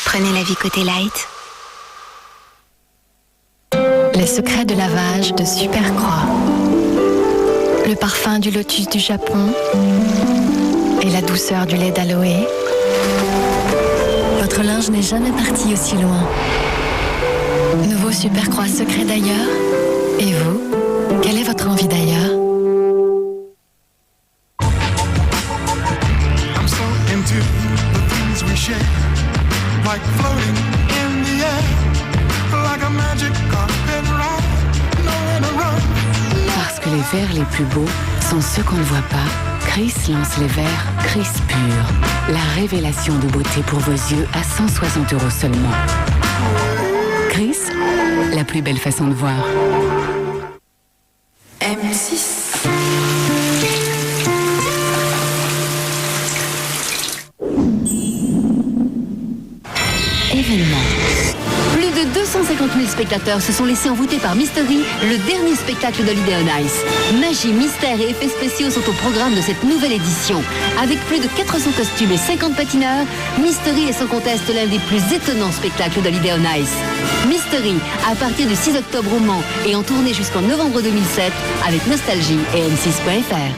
Prenez la vie côté light. Les secrets de lavage de Supercroix. Le parfum du lotus du Japon et la douceur du lait d'aloe. Votre linge n'est jamais parti aussi loin. Nouveau Supercroix secret d'ailleurs. Et vous, quelle est votre envie d'ailleurs? I'm so into the things we share, like floating in the air, like a magic carpet ride, nowhere to run. Parce que les verres les plus beaux sont ceux qu'on ne voit pas, Chris lance les verres Chris Pur. La révélation de beauté pour vos yeux à 160 € seulement. Chris, la plus belle façon de voir. M6. Événement. Plus de 250 000 spectateurs se sont laissés envoûter par Mystery, le dernier spectacle d'Holiday on Ice. Magie, mystère et effets spéciaux sont au programme de cette nouvelle édition. Avec plus de 400 costumes et 50 patineurs, Mystery est sans conteste l'un des plus étonnants spectacles d'Holiday on Ice. Mystery, à partir du 6 octobre au Mans et en tournée jusqu'en novembre 2007 avec Nostalgie et M6.fr.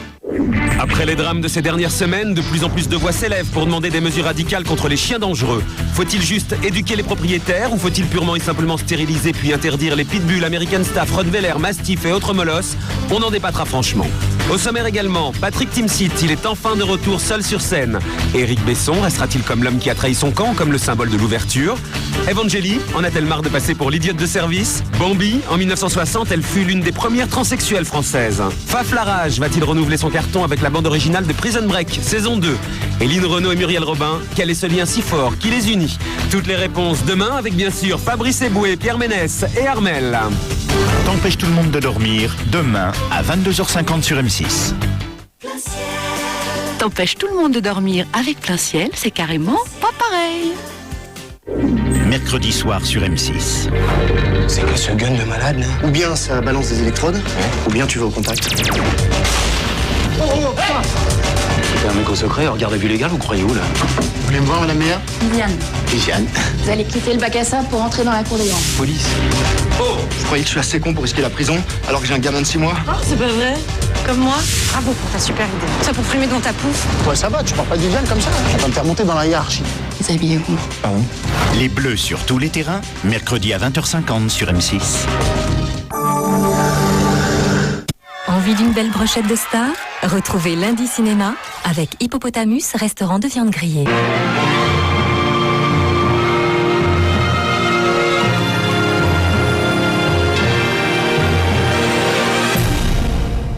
Après les drames de ces dernières semaines, de plus en plus de voix s'élèvent pour demander des mesures radicales contre les chiens dangereux. Faut-il juste éduquer les propriétaires ou faut-il purement et simplement stériliser puis interdire les pitbulls, American Staff, Rottweiler, Mastiff et autres molosses? On en débattra franchement. Au sommaire également, Patrick Timsit, il est enfin de retour seul sur scène. Éric Besson restera-t-il comme l'homme qui a trahi son camp, comme le symbole de l'ouverture? Evangélie en a-t-elle marre de passer pour l'idiote de service? Bambi, en 1960, elle fut l'une des premières transsexuelles françaises. Faf Larage va-t-il renouveler son carton avec la bande originale de Prison Break, saison 2? Eline Renaud et Muriel Robin, quel est ce lien si fort qui les unit? Toutes les réponses demain avec bien sûr Fabrice Eboué, Pierre Ménès et Armel. T'empêches tout le monde de dormir, demain à 22h50 sur M6. T'empêches tout le monde de dormir avec plein ciel, c'est carrément pas pareil. Mercredi soir sur M6. C'est quoi ce gun de malade là? Ou bien ça balance des électrodes, ou bien tu vas au contact. C'était un mec au secret, en garde à vue légale, vous croyez où là? Vous voulez me voir, madame Meyer? Viviane, Viviane. vous allez quitter le bac à sable pour entrer dans la cour des grands. Police. Oh! Vous croyez que je suis assez con pour risquer la prison alors que j'ai un gamin de 6 mois? Oh, c'est pas vrai. Comme moi. Bravo pour ta super idée. Ça pour frimer dans ta pouffe. Ouais, ça va, tu parles pas de Viviane comme ça. Tu vas pas me faire monter dans la hiérarchie. Déshabillez-vous. Pardon? Les Bleus sur tous les terrains, mercredi à 20h50 sur M6. Envie d'une belle brochette de star? Retrouvez lundi cinéma avec Hippopotamus, restaurant de viande grillée.